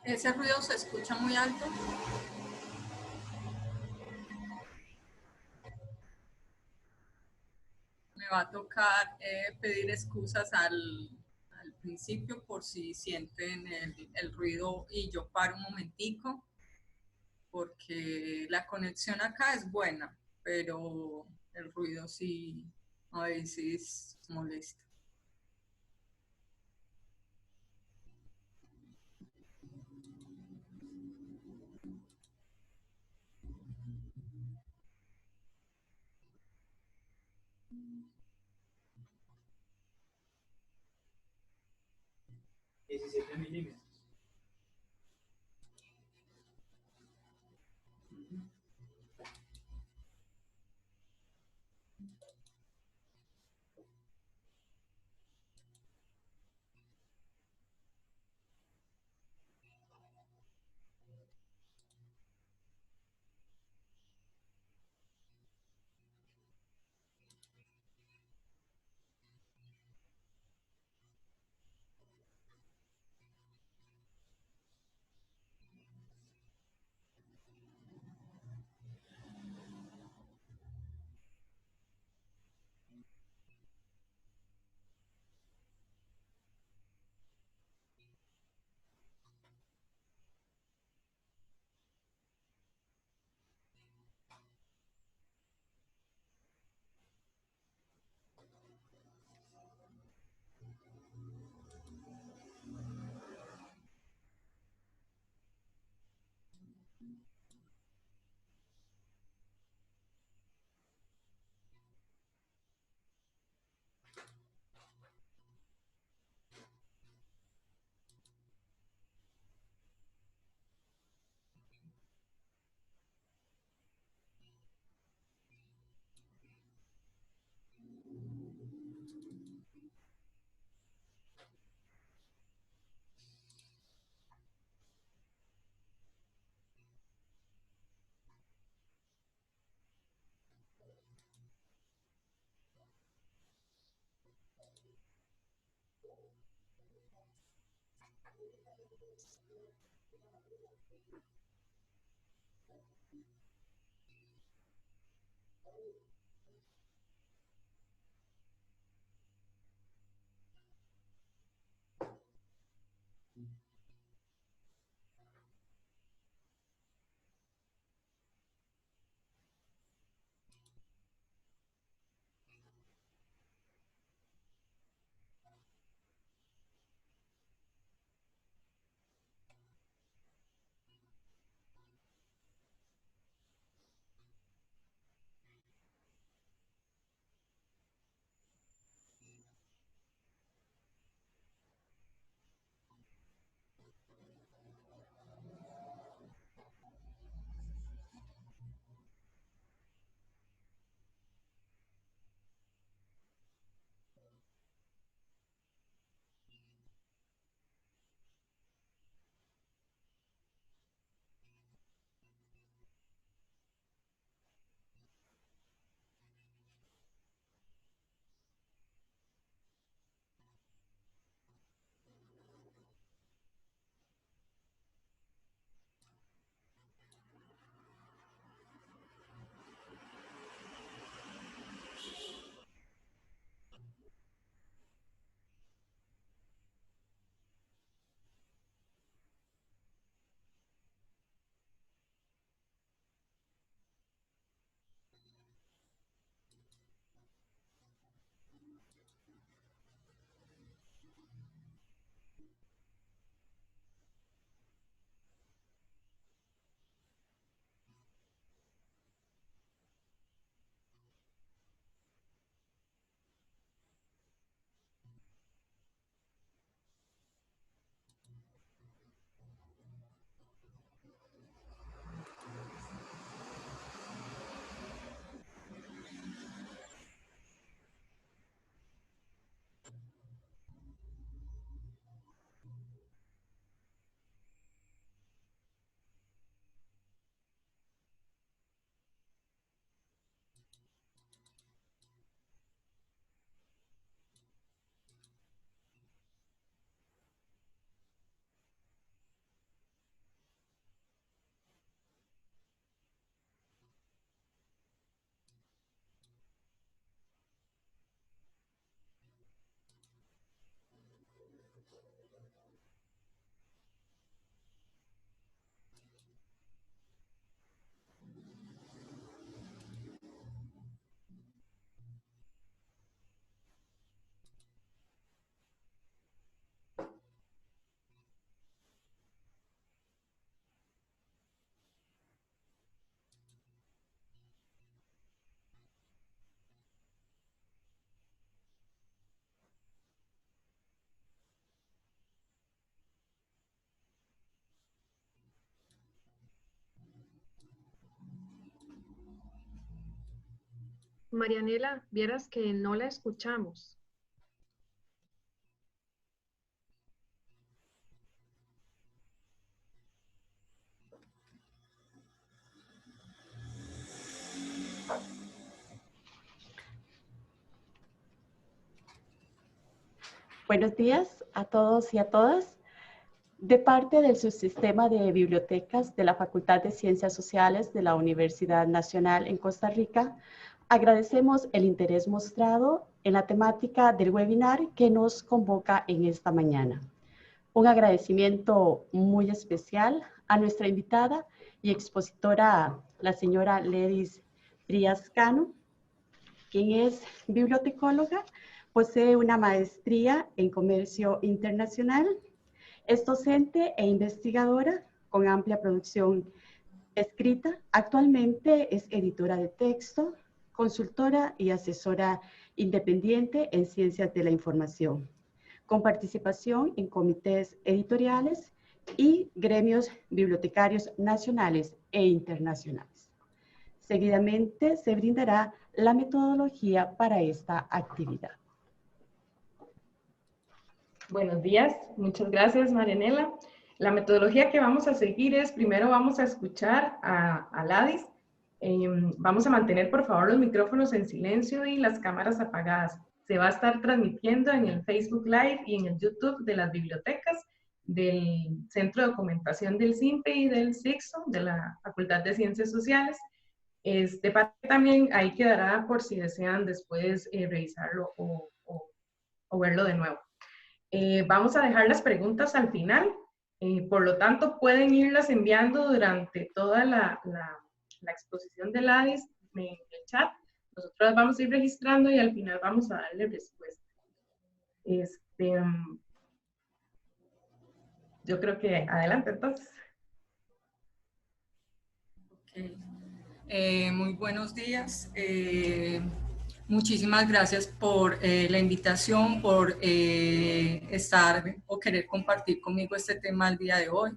Ese ruido se escucha muy alto. Me va a tocar pedir excusas al principio por si sienten el ruido y yo paro un momentico, porque la conexión acá es buena, pero el ruido sí a veces molesta. Marianela, vieras que no la escuchamos. Buenos días a todos y a todas. De parte del subsistema de bibliotecas de la Facultad de Ciencias Sociales de la Universidad Nacional en Costa Rica, agradecemos el interés mostrado en la temática del webinar que nos convoca en esta mañana. Un agradecimiento muy especial a nuestra invitada y expositora, la señora Ledis Brías Cano, quien es bibliotecóloga, posee una maestría en comercio internacional, es docente e investigadora con amplia producción escrita. Actualmente es editora de texto, consultora y asesora independiente en ciencias de la información, con participación en comités editoriales y gremios bibliotecarios nacionales e internacionales. Seguidamente se brindará la metodología para esta actividad. Buenos días, muchas gracias Marianela. La metodología que vamos a seguir es, primero vamos a escuchar a Ladis. Vamos a mantener por favor los micrófonos en silencio y las cámaras apagadas. Se va a estar transmitiendo en el Facebook Live y en el YouTube de las bibliotecas del Centro de Documentación del CIMPE y del SICSO, de la Facultad de Ciencias Sociales. También ahí quedará por si desean después revisarlo o verlo de nuevo. Vamos a dejar las preguntas al final, por lo tanto pueden irlas enviando durante toda la exposición de Ladis en el chat. Nosotros las vamos a ir registrando y al final vamos a darle respuesta. Yo creo que adelante entonces. Okay. Muy buenos días. Muchísimas gracias por la invitación, por estar o querer compartir conmigo este tema el día de hoy.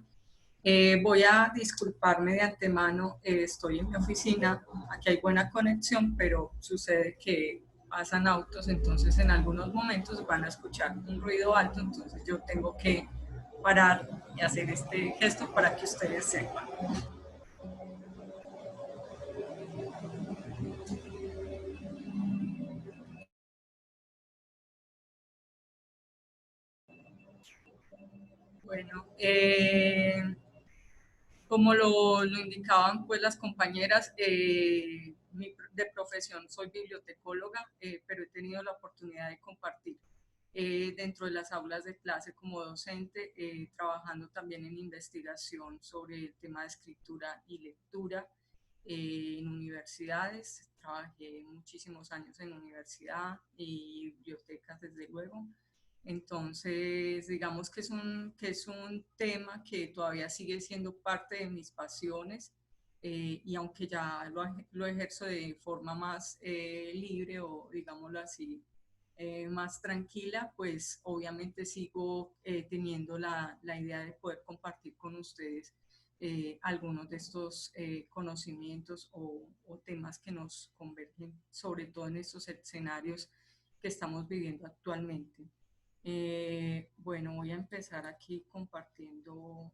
Voy a disculparme de antemano, estoy en mi oficina, aquí hay buena conexión, pero sucede que pasan autos, entonces en algunos momentos van a escuchar un ruido alto, entonces yo tengo que parar y hacer este gesto para que ustedes sepan. Bueno, como lo indicaban pues las compañeras, de profesión soy bibliotecóloga, pero he tenido la oportunidad de compartir dentro de las aulas de clase como docente, trabajando también en investigación sobre el tema de escritura y lectura en universidades. Trabajé muchísimos años en universidad y bibliotecas desde luego. Entonces, digamos que es un tema que todavía sigue siendo parte de mis pasiones, y aunque ya lo ejerzo de forma más libre o digámoslo así, más tranquila, pues obviamente sigo teniendo la idea de poder compartir con ustedes algunos de estos conocimientos o temas que nos convergen, sobre todo en estos escenarios que estamos viviendo actualmente. Bueno, voy a empezar aquí compartiendo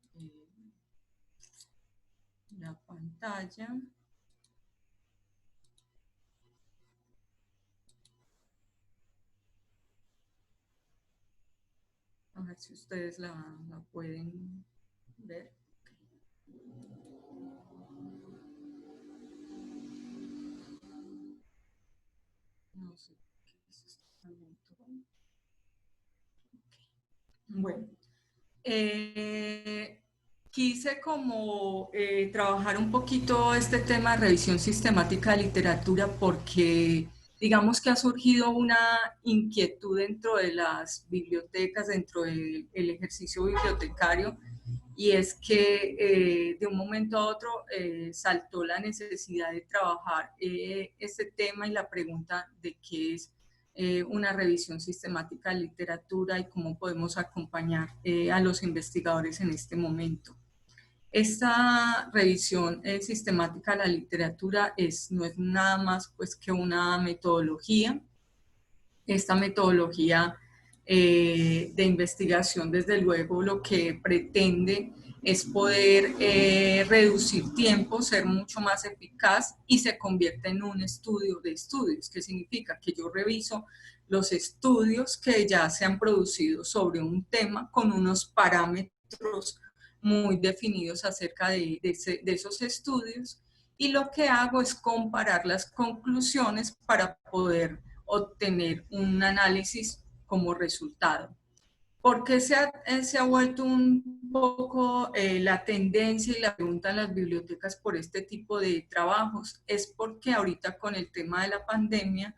la pantalla. A ver si ustedes la pueden ver. No sé qué es este momento. Bueno, quise como trabajar un poquito este tema de revisión sistemática de literatura porque digamos que ha surgido una inquietud dentro de las bibliotecas, dentro del ejercicio bibliotecario, y es que de un momento a otro saltó la necesidad de trabajar este tema y la pregunta de qué es una revisión sistemática de literatura y cómo podemos acompañar a los investigadores en este momento. Esta revisión sistemática de la literatura no es nada más pues, que una metodología. Esta metodología de investigación, desde luego, lo que pretende es poder reducir tiempo, ser mucho más eficaz y se convierte en un estudio de estudios. ¿Qué significa? Que yo reviso los estudios que ya se han producido sobre un tema con unos parámetros muy definidos acerca de esos estudios, y lo que hago es comparar las conclusiones para poder obtener un análisis como resultado. ¿Por qué se ha vuelto un poco la tendencia y la pregunta en las bibliotecas por este tipo de trabajos? Es porque ahorita con el tema de la pandemia,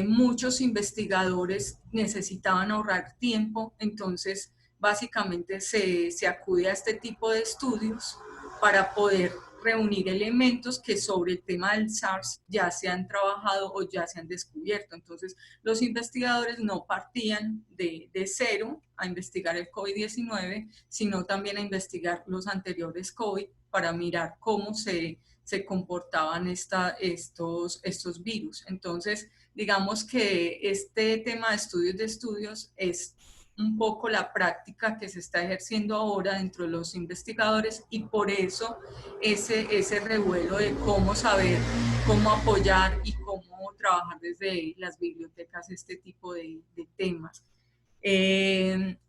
muchos investigadores necesitaban ahorrar tiempo, entonces básicamente se acude a este tipo de estudios para poder reunir elementos que sobre el tema del SARS ya se han trabajado o ya se han descubierto. Entonces, los investigadores no partían de cero a investigar el COVID-19, sino también a investigar los anteriores COVID para mirar cómo se comportaban estos virus. Entonces, digamos que este tema de estudios es un poco la práctica que se está ejerciendo ahora dentro de los investigadores, y por eso ese revuelo de cómo saber, cómo apoyar y cómo trabajar desde las bibliotecas este tipo de temas.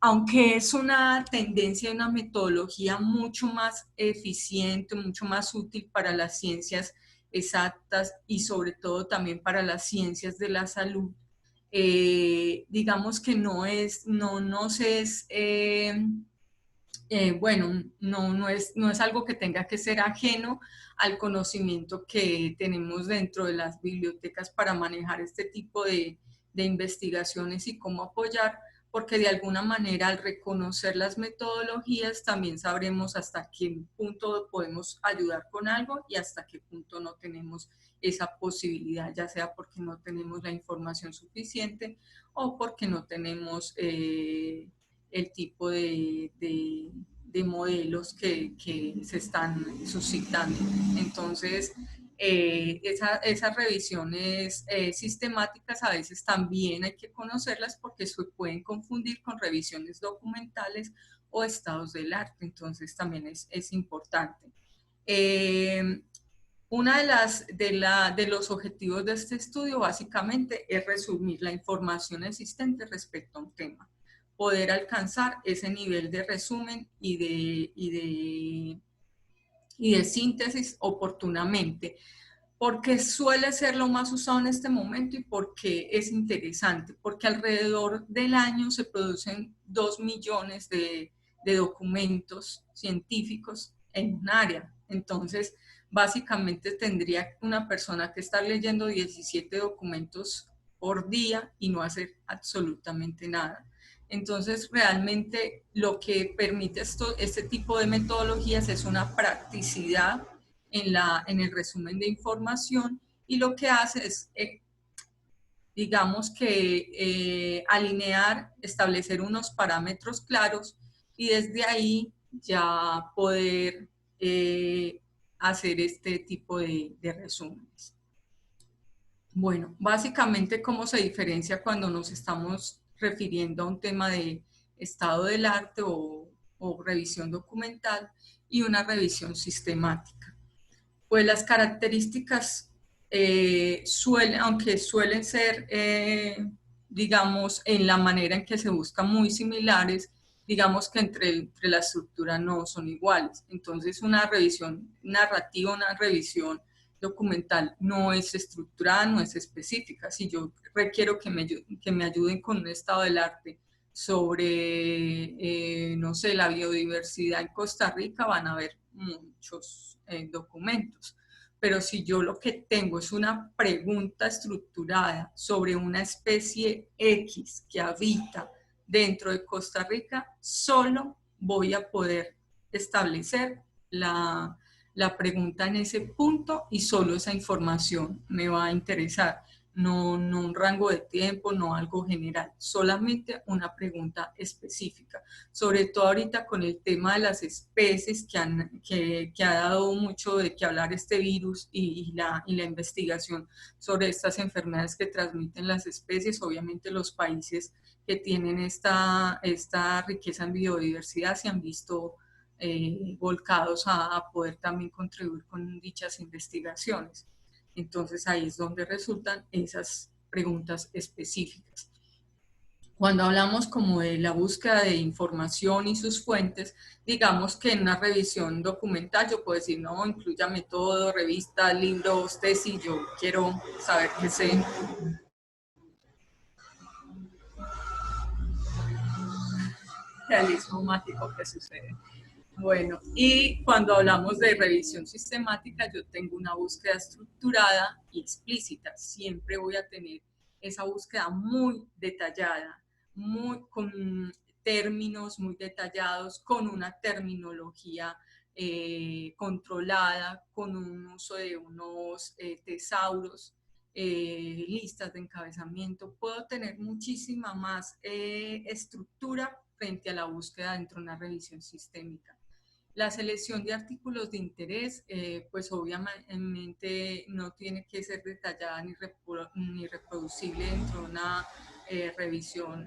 Aunque es una tendencia y una metodología mucho más eficiente, mucho más útil para las ciencias exactas y sobre todo también para las ciencias de la salud, digamos que no es algo que tenga que ser ajeno al conocimiento que tenemos dentro de las bibliotecas para manejar este tipo de investigaciones y cómo apoyar, porque de alguna manera al reconocer las metodologías también sabremos hasta qué punto podemos ayudar con algo y hasta qué punto no tenemos esa posibilidad, ya sea porque no tenemos la información suficiente o porque no tenemos el tipo de modelos que se están suscitando. Entonces, esas revisiones sistemáticas a veces también hay que conocerlas porque se pueden confundir con revisiones documentales o estados del arte, entonces también es importante. Una de los objetivos de este estudio básicamente es resumir la información existente respecto a un tema, poder alcanzar ese nivel de resumen y de síntesis oportunamente, porque suele ser lo más usado en este momento y porque es interesante, porque alrededor del año se producen 2 millones de documentos científicos en un área. Entonces, básicamente tendría una persona que estar leyendo 17 documentos por día y no hacer absolutamente nada. Entonces, realmente lo que permite este tipo de metodologías es una practicidad en el resumen de información, y lo que hace es, digamos que alinear, establecer unos parámetros claros y desde ahí ya poder hacer este tipo de resúmenes. Bueno, básicamente, ¿cómo se diferencia cuando nos estamos refiriendo a un tema de estado del arte o revisión documental y una revisión sistemática? Pues las características aunque suelen ser, digamos, en la manera en que se buscan muy similares, digamos que entre la estructura no son iguales. Entonces, una revisión narrativa, una revisión documental no es estructurada, no es específica. Si yo requiero que me ayuden con un estado del arte sobre, no sé, la biodiversidad en Costa Rica, van a haber muchos documentos. Pero si yo lo que tengo es una pregunta estructurada sobre una especie X que habita dentro de Costa Rica, solo voy a poder establecer la pregunta en ese punto y solo esa información me va a interesar. no un rango de tiempo, no algo general, solamente una pregunta específica. Sobre todo ahorita con el tema de las especies que ha dado mucho de qué hablar este virus y la investigación sobre estas enfermedades que transmiten las especies. Obviamente los países que tienen esta riqueza en biodiversidad se han visto volcados a poder también contribuir con dichas investigaciones. Entonces ahí es donde resultan esas preguntas específicas. Cuando hablamos como de la búsqueda de información y sus fuentes, digamos que en una revisión documental yo puedo decir, no, inclúyame todo, revistas, libros, tesis, yo quiero saber qué sé. Realismo mágico que sucede. Bueno, y cuando hablamos de revisión sistemática, yo tengo una búsqueda estructurada y explícita. Siempre voy a tener esa búsqueda muy detallada, con términos muy detallados, con una terminología controlada, con un uso de unos tesauros, listas de encabezamiento. Puedo tener muchísima más estructura frente a la búsqueda dentro de una revisión sistémica. La selección de artículos de interés, pues obviamente no tiene que ser detallada ni reproducible dentro de una revisión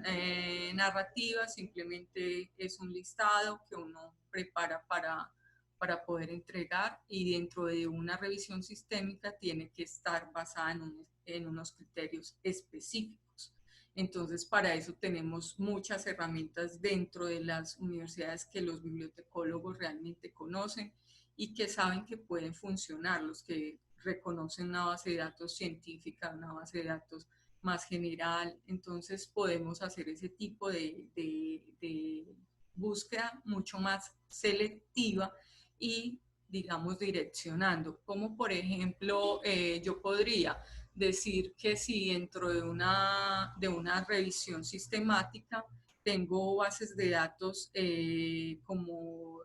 narrativa, simplemente es un listado que uno prepara para poder entregar, y dentro de una revisión sistémica tiene que estar basada en unos criterios específicos. Entonces, para eso tenemos muchas herramientas dentro de las universidades que los bibliotecólogos realmente conocen y que saben que pueden funcionar, los que reconocen una base de datos científica, una base de datos más general. Entonces, podemos hacer ese tipo de búsqueda mucho más selectiva y, digamos, direccionando. Como por ejemplo, yo podría decir que si dentro de una revisión sistemática tengo bases de datos como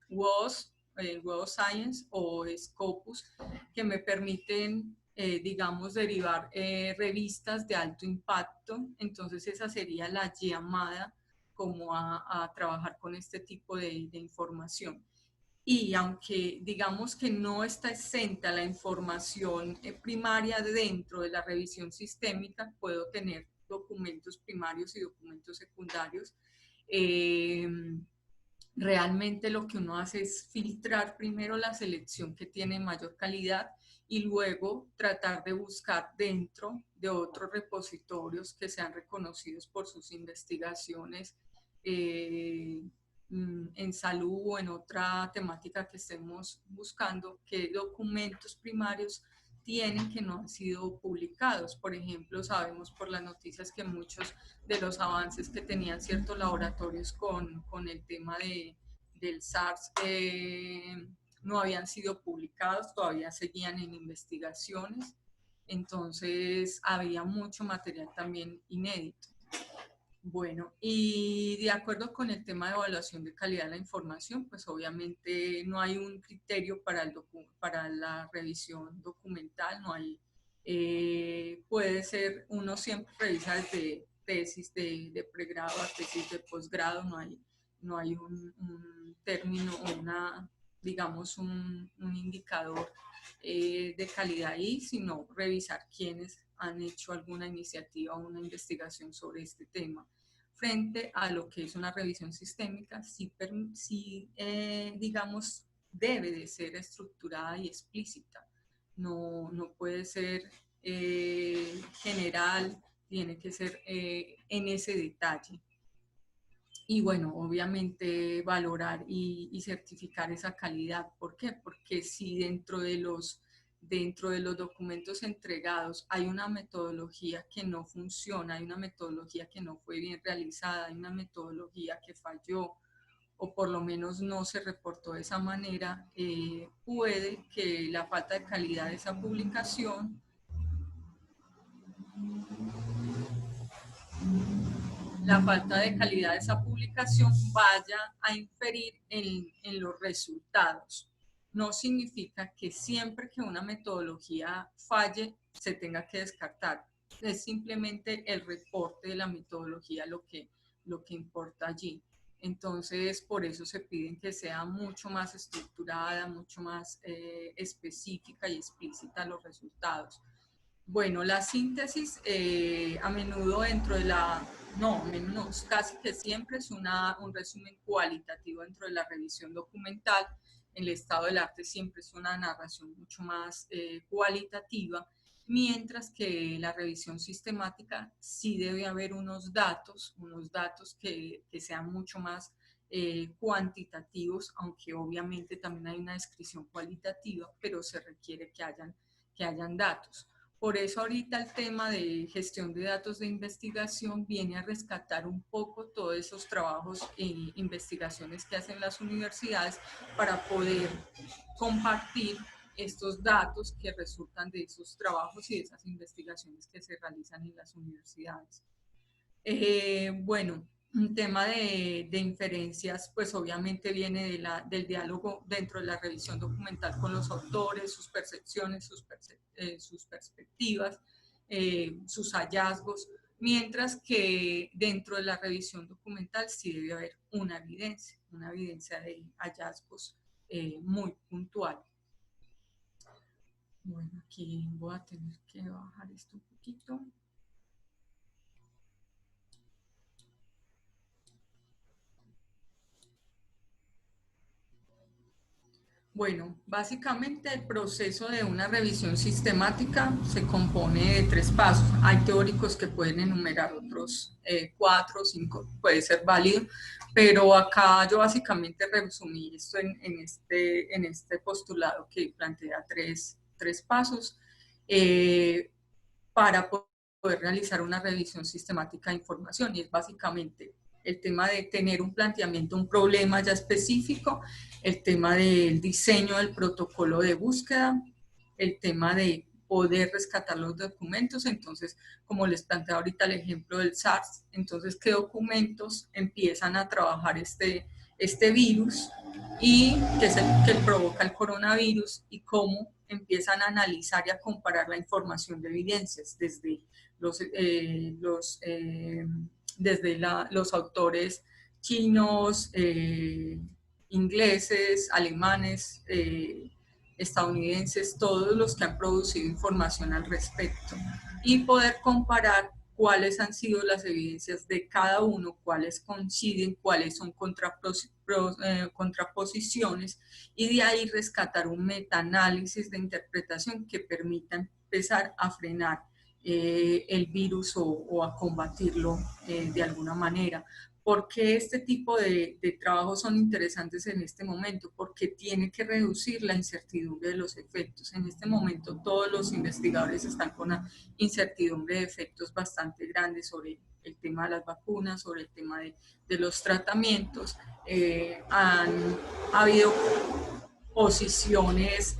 WOS, Web of Science o Scopus, que me permiten, digamos, derivar revistas de alto impacto, entonces esa sería la llamada como a trabajar con este tipo de información. Y aunque digamos que no está exenta la información primaria dentro de la revisión sistémica, puedo tener documentos primarios y documentos secundarios. Realmente lo que uno hace es filtrar primero la selección que tiene mayor calidad y luego tratar de buscar dentro de otros repositorios que sean reconocidos por sus investigaciones en salud o en otra temática que estemos buscando, qué documentos primarios tienen que no han sido publicados. Por ejemplo, sabemos por las noticias que muchos de los avances que tenían ciertos laboratorios con el tema del SARS no habían sido publicados, todavía seguían en investigaciones. Entonces, había mucho material también inédito. Bueno, y de acuerdo con el tema de evaluación de calidad de la información, pues obviamente no hay un criterio para la revisión documental, no hay, puede ser, uno siempre revisa desde tesis de pregrado a tesis de posgrado, no hay un término o digamos, un indicador de calidad ahí, sino revisar quiénes han hecho alguna iniciativa o una investigación sobre este tema. Frente a lo que es una revisión sistémica, sí digamos, debe de ser estructurada y explícita. No puede ser general, tiene que ser en ese detalle. Y bueno, obviamente valorar y certificar esa calidad. ¿Por qué? Porque si dentro de los documentos entregados hay una metodología que no funciona, hay una metodología que no fue bien realizada, hay una metodología que falló o por lo menos no se reportó de esa manera, puede que la falta de calidad de esa publicación vaya a inferir en los resultados. no significa que siempre que una metodología falle se tenga que descartar. Es simplemente el reporte de la metodología lo que importa allí. Entonces, por eso se piden que sea mucho más estructurada, mucho más específica y explícita los resultados. Bueno, la síntesis a menudo dentro de casi que siempre es un resumen cualitativo dentro de la revisión documental. En el estado del arte siempre es una narración mucho más cualitativa, mientras que la revisión sistemática sí debe haber unos datos que sean mucho más cuantitativos, aunque obviamente también hay una descripción cualitativa, pero se requiere que hayan datos. Por eso ahorita el tema de gestión de datos de investigación viene a rescatar un poco todos esos trabajos e investigaciones que hacen las universidades para poder compartir estos datos que resultan de esos trabajos y de esas investigaciones que se realizan en las universidades. Bueno, un tema de inferencias, pues obviamente viene del diálogo dentro de la revisión documental con los autores, sus percepciones, sus perspectivas, sus hallazgos, mientras que dentro de la revisión documental sí debe haber una evidencia de hallazgos muy puntual. Bueno, aquí voy a tener que bajar esto un poquito. Bueno, básicamente el proceso de una revisión sistemática se compone de 3 pasos. Hay teóricos que pueden enumerar otros 4 o 5, puede ser válido, pero acá yo básicamente resumí esto en este postulado que plantea tres pasos para poder realizar una revisión sistemática de información, y es básicamente el tema de tener un planteamiento, un problema ya específico, el tema del diseño del protocolo de búsqueda, el tema de poder rescatar los documentos. Entonces, como les planteé ahorita el ejemplo del SARS, entonces, ¿qué documentos empiezan a trabajar este virus y que es el que provoca el coronavirus, y cómo empiezan a analizar y a comparar la información de evidencias desde los autores chinos, ingleses, alemanes, estadounidenses, todos los que han producido información al respecto, y poder comparar cuáles han sido las evidencias de cada uno, cuáles coinciden, cuáles son contraposiciones, y de ahí rescatar un metaanálisis de interpretación que permita empezar a frenar el virus o a combatirlo de alguna manera. ¿Por qué este tipo de trabajos son interesantes en este momento? Porque tiene que reducir la incertidumbre de los efectos. En este momento todos los investigadores están con una incertidumbre de efectos bastante grande sobre el tema de las vacunas, sobre el tema de los tratamientos. Ha habido posiciones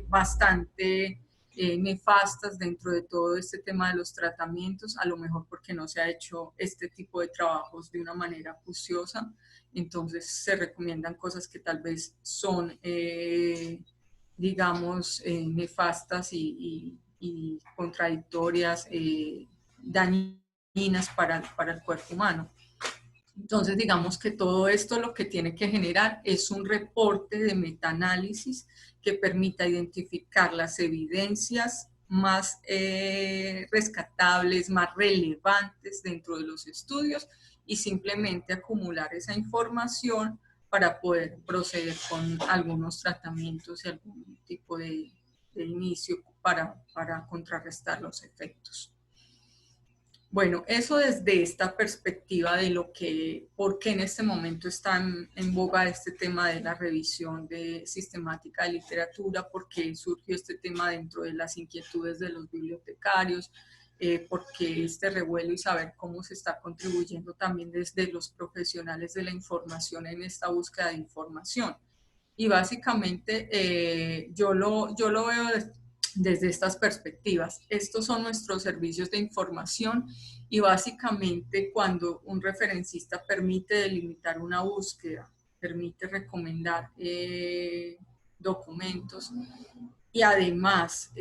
bastante nefastas dentro de todo este tema de los tratamientos, a lo mejor porque no se ha hecho este tipo de trabajos de una manera juiciosa. Entonces se recomiendan cosas que tal vez son, digamos, nefastas y contradictorias, dañinas para el cuerpo humano. Entonces, digamos que todo esto lo que tiene que generar es un reporte de metaanálisis que permita identificar las evidencias más rescatables, más relevantes dentro de los estudios, y simplemente acumular esa información para poder proceder con algunos tratamientos y algún tipo de inicio para contrarrestar los efectos. Bueno, eso desde esta perspectiva de por qué en este momento está en boga este tema de la revisión sistemática de literatura, por qué surgió este tema dentro de las inquietudes de los bibliotecarios, por qué este revuelo y saber cómo se está contribuyendo también desde los profesionales de la información en esta búsqueda de información. Y básicamente yo lo veo desde estas perspectivas. Estos son nuestros servicios de información, y básicamente cuando un referencista permite delimitar una búsqueda, permite recomendar documentos. Y además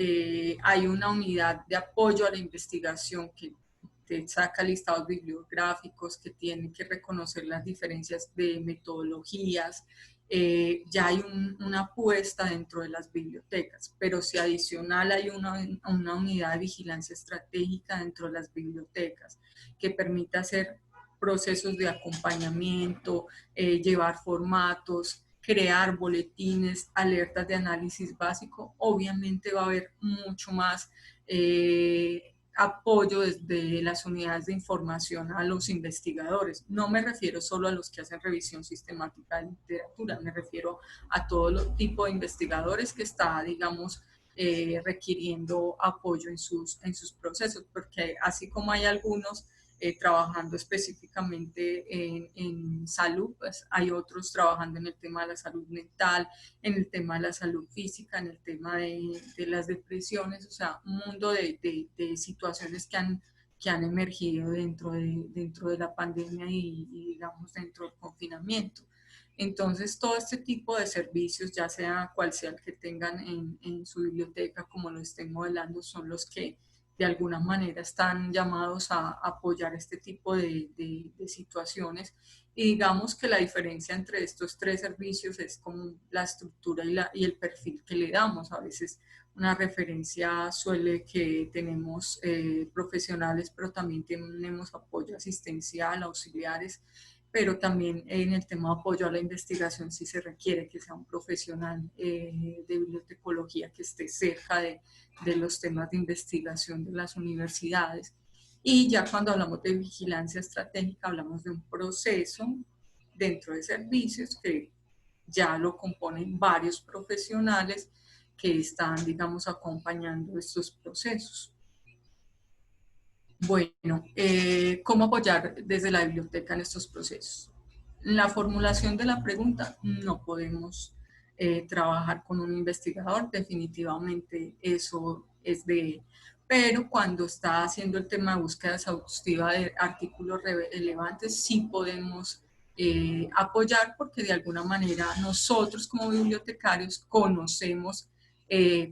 hay una unidad de apoyo a la investigación que te saca listados bibliográficos, que tiene que reconocer las diferencias de metodologías. Ya hay una apuesta dentro de las bibliotecas, pero si adicional hay una unidad de vigilancia estratégica dentro de las bibliotecas que permita hacer procesos de acompañamiento, llevar formatos, crear boletines, alertas de análisis básico, obviamente va a haber mucho más apoyo desde las unidades de información a los investigadores. No me refiero solo a los que hacen revisión sistemática de literatura, me refiero a todo tipo de investigadores que está, digamos, requiriendo apoyo en sus procesos, porque así como hay algunos trabajando específicamente en salud, pues hay otros trabajando en el tema de la salud mental, en el tema de la salud física, en el tema de las depresiones, o sea, un mundo de situaciones que han emergido dentro de la pandemia y digamos dentro del confinamiento. Entonces, todo este tipo de servicios, ya sea cual sea el que tengan en su biblioteca, como lo estén modelando, son los que de alguna manera están llamados a apoyar este tipo de situaciones. Y digamos que la diferencia entre estos tres servicios es como la estructura y el perfil que le damos. A veces una referencia suele que tenemos profesionales, pero también tenemos apoyo asistencial, auxiliares, pero también en el tema de apoyo a la investigación sí se requiere que sea un profesional de bibliotecología que esté cerca de los temas de investigación de las universidades. Y ya cuando hablamos de vigilancia estratégica, hablamos de un proceso dentro de servicios que ya lo componen varios profesionales que están, digamos, acompañando estos procesos. Bueno, ¿cómo apoyar desde la biblioteca en estos procesos? La formulación de la pregunta no podemos trabajar con un investigador, definitivamente eso es de él. Pero cuando está haciendo el tema de búsqueda exhaustiva de artículos relevantes, sí podemos apoyar porque de alguna manera nosotros como bibliotecarios conocemos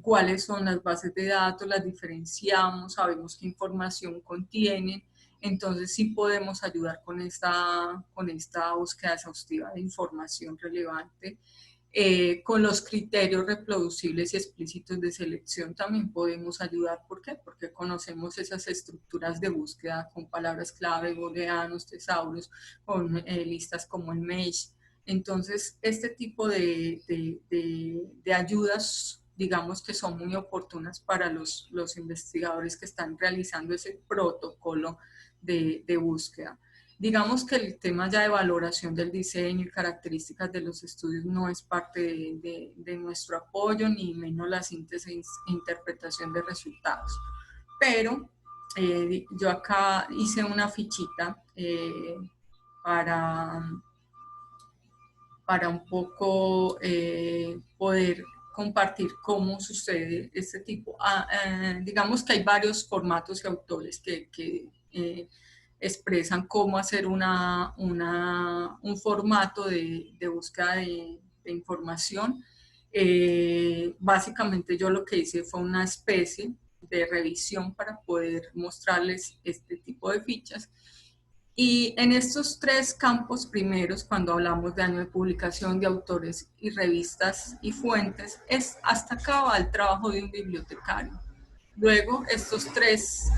cuáles son las bases de datos, las diferenciamos, sabemos qué información contienen, entonces sí podemos ayudar con esta búsqueda exhaustiva de información relevante. Con los criterios reproducibles y explícitos de selección también podemos ayudar. ¿Por qué? Porque conocemos esas estructuras de búsqueda con palabras clave, booleanos, tesauros, con listas como el MESH. Entonces, este tipo de ayudas, digamos que son muy oportunas para los investigadores que están realizando ese protocolo de búsqueda. Digamos que el tema ya de valoración del diseño y características de los estudios no es parte de nuestro apoyo, ni menos la síntesis e interpretación de resultados. Pero yo acá hice una fichita para un poco poder compartir cómo sucede este tipo. Digamos que hay varios formatos y autores que expresan cómo hacer un formato de búsqueda de información. Básicamente yo lo que hice fue una especie de revisión para poder mostrarles este tipo de fichas. Y en estos tres campos primeros, cuando hablamos de año de publicación, de autores y revistas y fuentes, es hasta acá va el trabajo de un bibliotecario. Luego, estos tres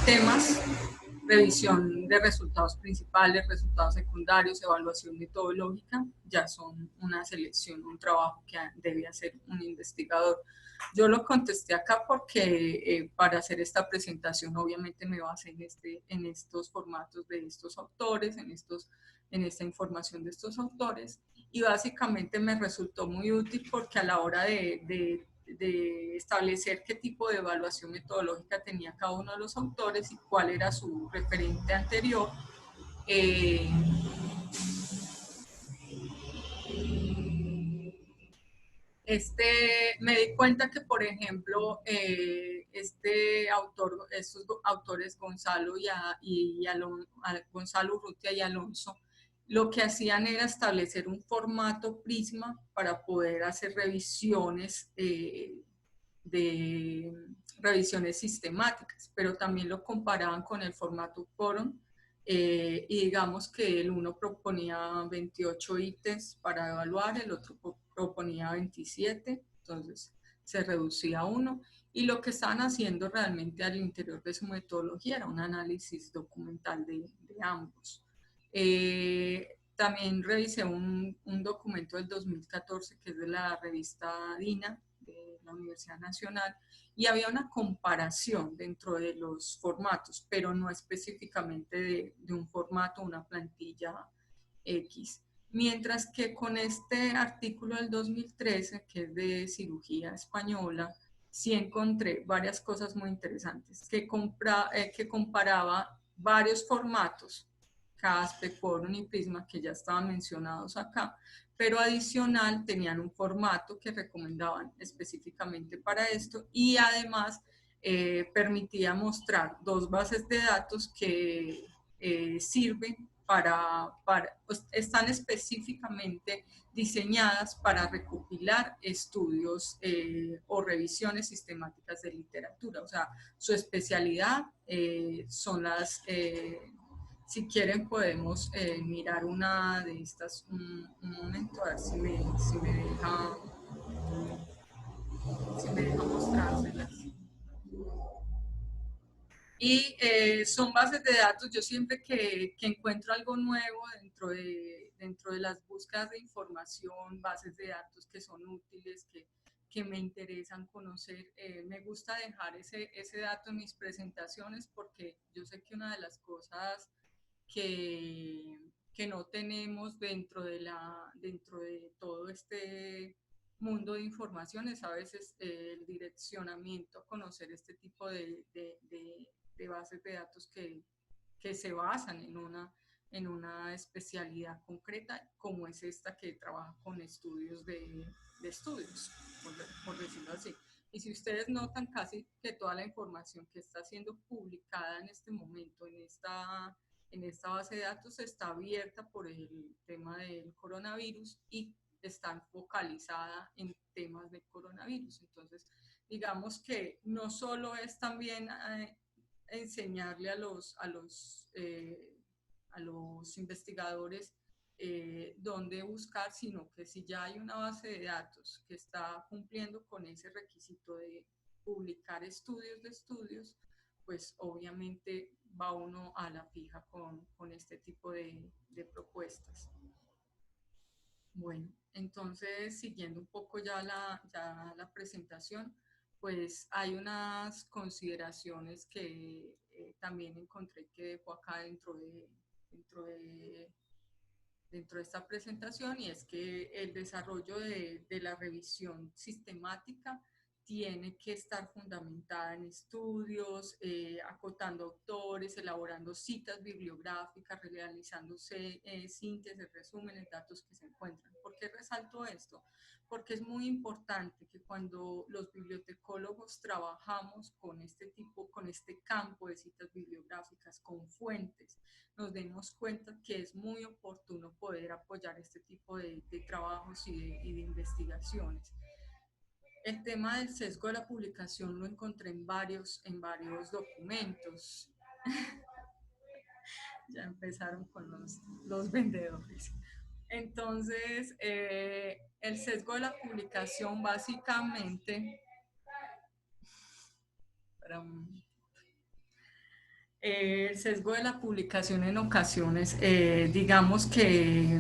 temas, revisión de resultados principales, resultados secundarios, evaluación metodológica, ya son una selección, un trabajo que debe hacer un investigador. Yo lo contesté acá porque para hacer esta presentación obviamente me basé en estos formatos de estos autores, en esta información de estos autores, y básicamente me resultó muy útil porque a la hora de establecer qué tipo de evaluación metodológica tenía cada uno de los autores y cuál era su referente anterior, me di cuenta que, por ejemplo, estos autores Gonzalo Urrutia y Alonso, lo que hacían era establecer un formato Prisma para poder hacer revisiones revisiones sistemáticas, pero también lo comparaban con el formato Quorum, y digamos que el uno proponía 28 ítems para evaluar, el otro proponía 27, entonces se reducía a 1, y lo que estaban haciendo realmente al interior de su metodología era un análisis documental de ambos. También revisé un documento del 2014 que es de la revista DINA, de la Universidad Nacional, y había una comparación dentro de los formatos, pero no específicamente de un formato, una plantilla X. Mientras que con este artículo del 2013, que es de cirugía española, sí encontré varias cosas muy interesantes, que comparaba varios formatos, CASPE, Quorum y Prisma, que ya estaban mencionados acá, pero adicional tenían un formato que recomendaban específicamente para esto, y además permitía mostrar 2 bases de datos que sirven pues, están específicamente diseñadas para recopilar estudios o revisiones sistemáticas de literatura. O sea, su especialidad son las... si quieren podemos mirar una de estas, un momento, a ver si me deja mostrárselas. Y son bases de datos, yo siempre que encuentro algo nuevo dentro de las búsquedas de información, bases de datos que son útiles, que me interesan conocer, me gusta dejar ese dato en mis presentaciones, porque yo sé que una de las cosas que no tenemos dentro de todo este mundo de informaciones, a veces el direccionamiento a conocer este tipo de bases de datos que se basan en una especialidad concreta, como es esta que trabaja con estudios de estudios, por decirlo así. Y si ustedes notan, casi que toda la información que está siendo publicada en este momento en esta base de datos está abierta por el tema del coronavirus y está focalizada en temas de coronavirus. Entonces, digamos que no solo es también enseñarle a los investigadores dónde buscar, sino que si ya hay una base de datos que está cumpliendo con ese requisito de publicar estudios de estudios, pues obviamente va uno a la fija con este tipo de propuestas. Bueno, entonces siguiendo un poco ya la presentación, pues hay unas consideraciones que también encontré que dejo acá dentro de esta presentación, y es que el desarrollo de la revisión sistemática tiene que estar fundamentada en estudios, acotando autores, elaborando citas bibliográficas, realizándose síntesis, resúmenes, datos que se encuentran. ¿Por qué resalto esto? Porque es muy importante que cuando los bibliotecólogos trabajamos con este campo de citas bibliográficas, con fuentes, nos demos cuenta que es muy oportuno poder apoyar este tipo de trabajos y de investigaciones. El tema del sesgo de la publicación lo encontré en varios documentos. Ya empezaron con los vendedores. Entonces, el sesgo de la publicación básicamente... El sesgo de la publicación en ocasiones, digamos que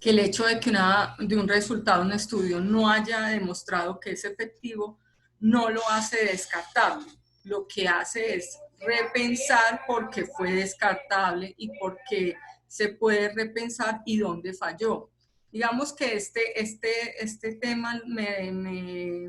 el hecho de que de un resultado en un estudio no haya demostrado que es efectivo, no lo hace descartable. Lo que hace es repensar por qué fue descartable y por qué se puede repensar y dónde falló. Digamos que este tema me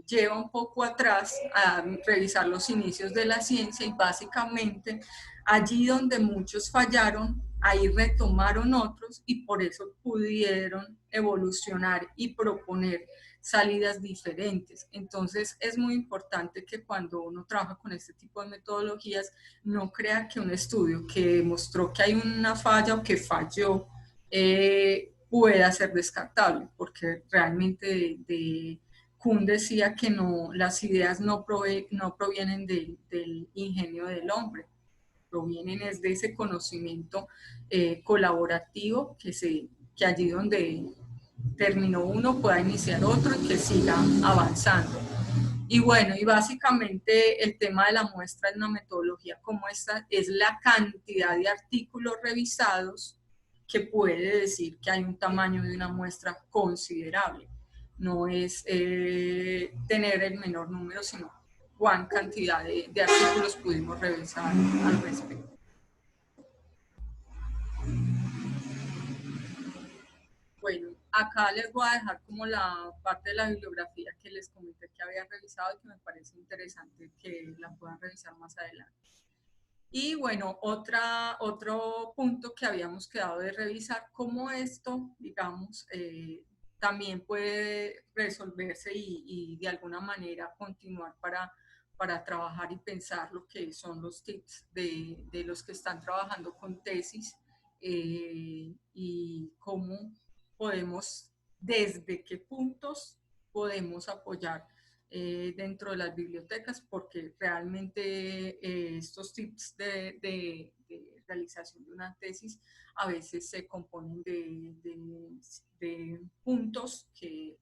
lleva un poco atrás a revisar los inicios de la ciencia, y básicamente allí donde muchos fallaron, ahí retomaron otros y por eso pudieron evolucionar y proponer salidas diferentes. Entonces es muy importante que cuando uno trabaja con este tipo de metodologías no crea que un estudio que mostró que hay una falla o que falló pueda ser descartable, porque realmente Kuhn decía que no, las ideas no provienen del ingenio del hombre, provienen es de ese conocimiento colaborativo que allí donde terminó uno pueda iniciar otro y que siga avanzando. Y bueno, y básicamente el tema de la muestra en una metodología como esta es la cantidad de artículos revisados que puede decir que hay un tamaño de una muestra considerable. No es tener el menor número, sino cuán cantidad de artículos pudimos revisar al respecto. Bueno, acá les voy a dejar como la parte de la bibliografía que les comenté que había revisado y que me parece interesante que la puedan revisar más adelante. Y bueno, otro punto que habíamos quedado de revisar, cómo esto, digamos, también puede resolverse y de alguna manera continuar para trabajar y pensar lo que son los tips de los que están trabajando con tesis y cómo podemos, desde qué puntos podemos apoyar dentro de las bibliotecas, porque realmente estos tips de realización de una tesis a veces se componen de puntos que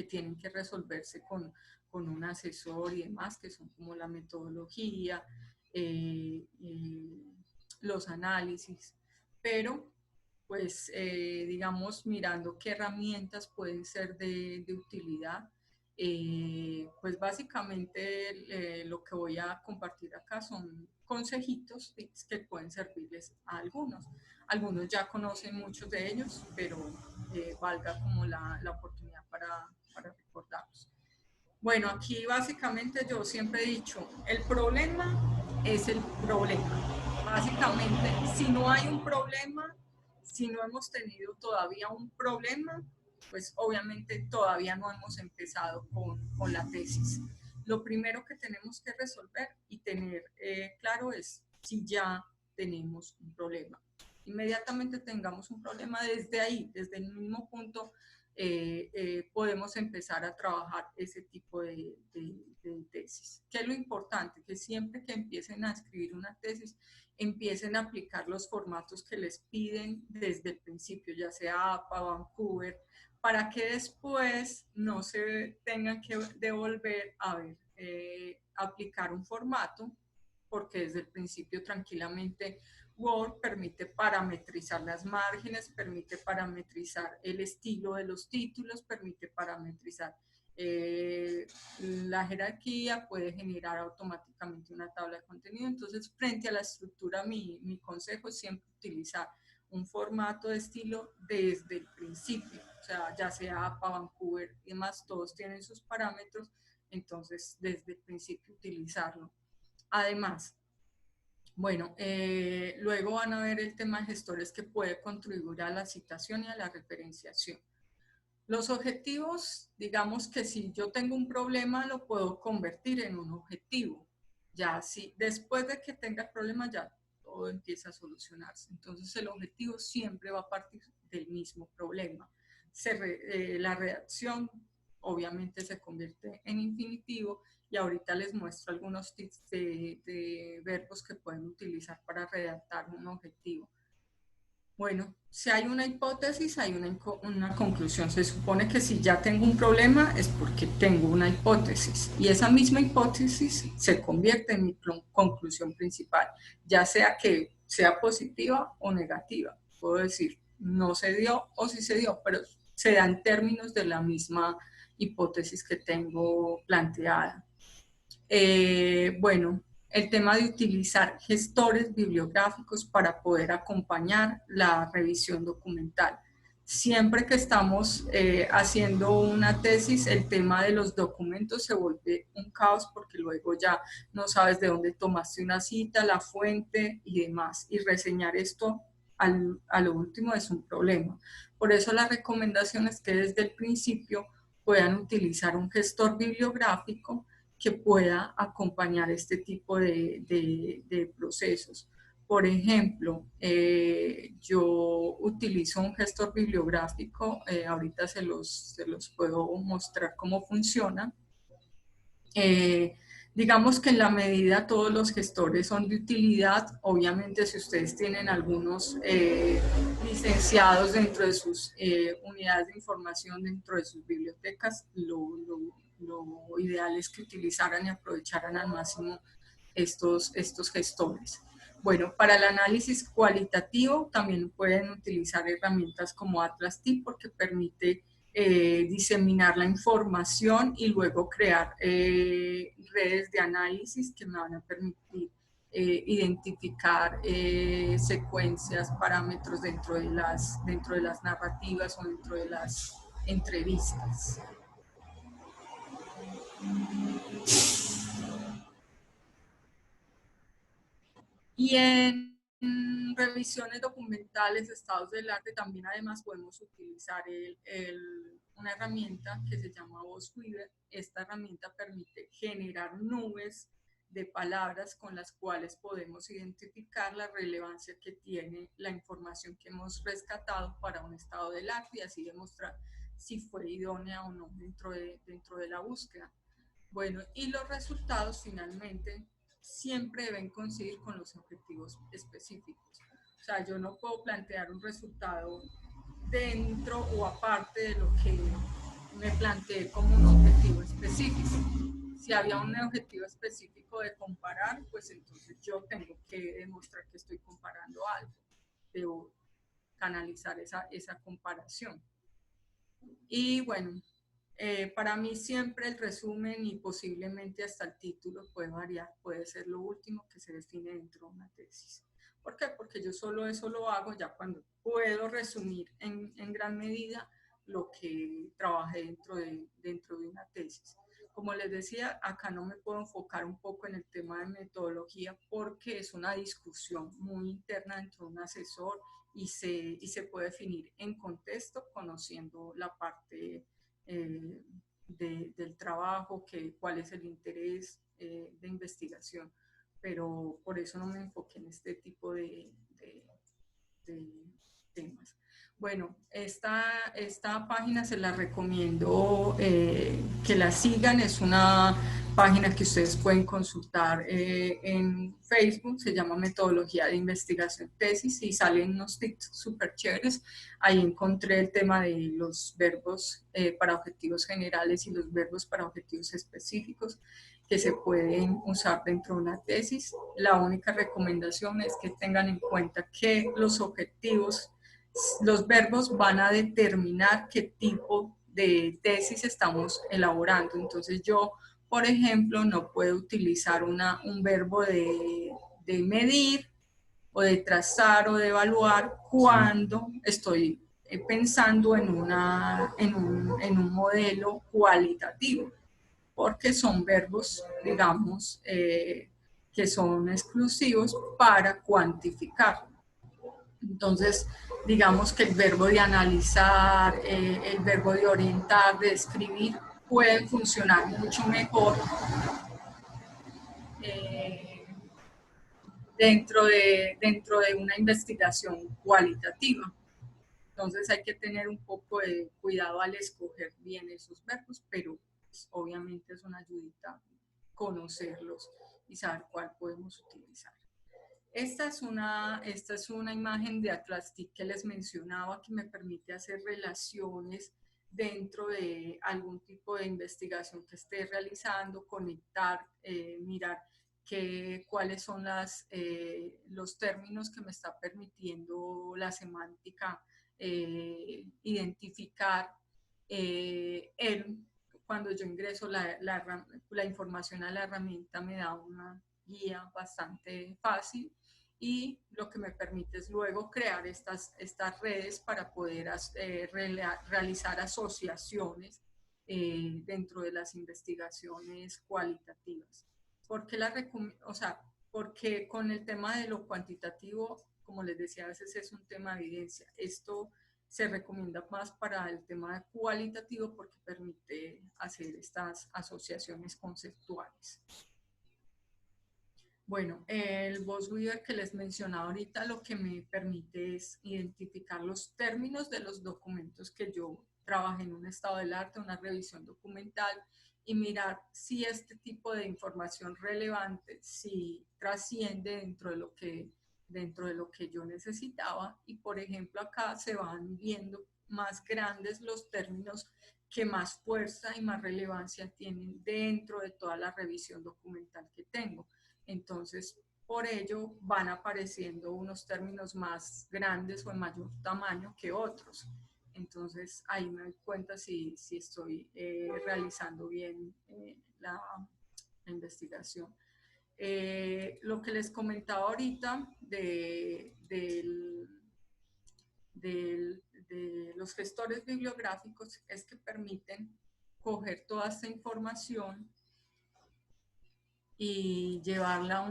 tienen que resolverse con un asesor y demás, que son como la metodología, los análisis, pero pues digamos mirando qué herramientas pueden ser de utilidad. Pues básicamente lo que voy a compartir acá son consejitos, tips que pueden servirles a algunos. Algunos ya conocen muchos de ellos, pero valga como la oportunidad para recordarlos. Bueno, aquí básicamente yo siempre he dicho, el problema es el problema. Básicamente, si no hay un problema, si no hemos tenido todavía un problema, pues obviamente todavía no hemos empezado con la tesis. Lo primero que tenemos que resolver y tener claro es si ya tenemos un problema. Inmediatamente tengamos un problema, desde ahí, desde el mismo punto, podemos empezar a trabajar ese tipo de tesis. ¿Qué es lo importante? Que siempre que empiecen a escribir una tesis, empiecen a aplicar los formatos que les piden desde el principio, ya sea APA, Vancouver, para que después no se tengan que devolver a ver, aplicar un formato, porque desde el principio tranquilamente Word permite parametrizar las márgenes, permite parametrizar el estilo de los títulos, permite parametrizar la jerarquía, puede generar automáticamente una tabla de contenido. Entonces, frente a la estructura, mi consejo es siempre utilizar un formato de estilo desde el principio. O sea, ya sea APA, Vancouver y demás, todos tienen sus parámetros, entonces desde el principio utilizarlo. Además, bueno, luego van a ver el tema de gestores que puede contribuir a la citación y a la referenciación. Los objetivos, digamos que si yo tengo un problema, lo puedo convertir en un objetivo. Ya si después de que tenga el problema, ya todo empieza a solucionarse. Entonces el objetivo siempre va a partir del mismo problema. La redacción obviamente se convierte en infinitivo y ahorita les muestro algunos tips de verbos que pueden utilizar para redactar un objetivo. Bueno, si hay una hipótesis, hay una conclusión. Se supone que si ya tengo un problema es porque tengo una hipótesis y esa misma hipótesis se convierte en mi conclusión principal, ya sea que sea positiva o negativa. Puedo decir, no se dio o sí se dio, pero se da en términos de la misma hipótesis que tengo planteada. Bueno, el tema de utilizar gestores bibliográficos para poder acompañar la revisión documental. Siempre que estamos haciendo una tesis, el tema de los documentos se vuelve un caos porque luego ya no sabes de dónde tomaste una cita, la fuente y demás. Y reseñar esto a lo último es un problema. Por eso la recomendación es que desde el principio puedan utilizar un gestor bibliográfico que pueda acompañar este tipo de procesos. Por ejemplo, yo utilizo un gestor bibliográfico, ahorita se los puedo mostrar cómo funciona. Digamos que en la medida todos los gestores son de utilidad. Obviamente si ustedes tienen algunos licenciados dentro de sus unidades de información, dentro de sus bibliotecas, lo ideal es que utilizaran y aprovecharan al máximo estos gestores. Bueno, para el análisis cualitativo también pueden utilizar herramientas como AtlasTip porque permite diseminar la información y luego crear redes de análisis que me van a permitir identificar secuencias, parámetros dentro de las narrativas o dentro de las entrevistas. Y en revisiones documentales, estados del arte, también además podemos utilizar una herramienta que se llama VozWeaver. Esta herramienta permite generar nubes de palabras con las cuales podemos identificar la relevancia que tiene la información que hemos rescatado para un estado del arte y así demostrar si fue idónea o no dentro de la búsqueda. Bueno, y los resultados finalmente siempre deben coincidir con los objetivos específicos. O sea, yo no puedo plantear un resultado dentro o aparte de lo que me planteé como un objetivo específico. Si había un objetivo específico de comparar, pues entonces yo tengo que demostrar que estoy comparando algo. Debo canalizar esa comparación. Y bueno, para mí siempre el resumen y posiblemente hasta el título puede variar, puede ser lo último que se define dentro de una tesis. ¿Por qué? Porque yo solo eso lo hago ya cuando puedo resumir en gran medida lo que trabajé dentro de una tesis. Como les decía, acá no me puedo enfocar un poco en el tema de metodología porque es una discusión muy interna dentro de un asesor y se puede definir en contexto conociendo la parte del trabajo, cuál es el interés de investigación, pero por eso no me enfoqué en este tipo de temas. Bueno, esta página se la recomiendo que la sigan, es una página que ustedes pueden consultar en Facebook, se llama Metodología de Investigación Tesis y salen unos tips súper chéveres. Ahí encontré el tema de los verbos para objetivos generales y los verbos para objetivos específicos que se pueden usar dentro de una tesis. La única recomendación es que tengan en cuenta que los objetivos, los verbos van a determinar qué tipo de tesis estamos elaborando. Entonces yo, por ejemplo, no puedo utilizar un verbo de medir o de trazar o de evaluar cuando estoy pensando en un modelo cualitativo, porque son verbos, digamos, que son exclusivos para cuantificar. Entonces, digamos que el verbo de analizar, el verbo de orientar, de escribir, pueden funcionar mucho mejor dentro de una investigación cualitativa. Entonces hay que tener un poco de cuidado al escoger bien esos verbos, pero pues, obviamente es una ayudita conocerlos y saber cuál podemos utilizar. Esta es una imagen de AtlasTip que les mencionaba que me permite hacer relaciones dentro de algún tipo de investigación que esté realizando, conectar, mirar cuáles son los términos que me está permitiendo la semántica identificar. Cuando yo ingreso la información a la herramienta me da una guía bastante fácil y lo que me permite es luego crear estas redes para poder realizar asociaciones dentro de las investigaciones cualitativas. Porque con el tema de lo cuantitativo, como les decía, a veces es un tema de evidencia. Esto se recomienda más para el tema cualitativo porque permite hacer estas asociaciones conceptuales. Bueno, el BuzzWeaver que les mencionaba ahorita lo que me permite es identificar los términos de los documentos que yo trabajé en un estado del arte, una revisión documental, y mirar si este tipo de información relevante, si trasciende dentro de lo que yo necesitaba. Y por ejemplo acá se van viendo más grandes los términos que más fuerza y más relevancia tienen dentro de toda la revisión documental que tengo. Entonces, por ello van apareciendo unos términos más grandes o en mayor tamaño que otros. Entonces, ahí me doy cuenta si estoy realizando bien la investigación. Lo que les comentaba ahorita de los gestores bibliográficos es que permiten coger toda esta información y llevarla a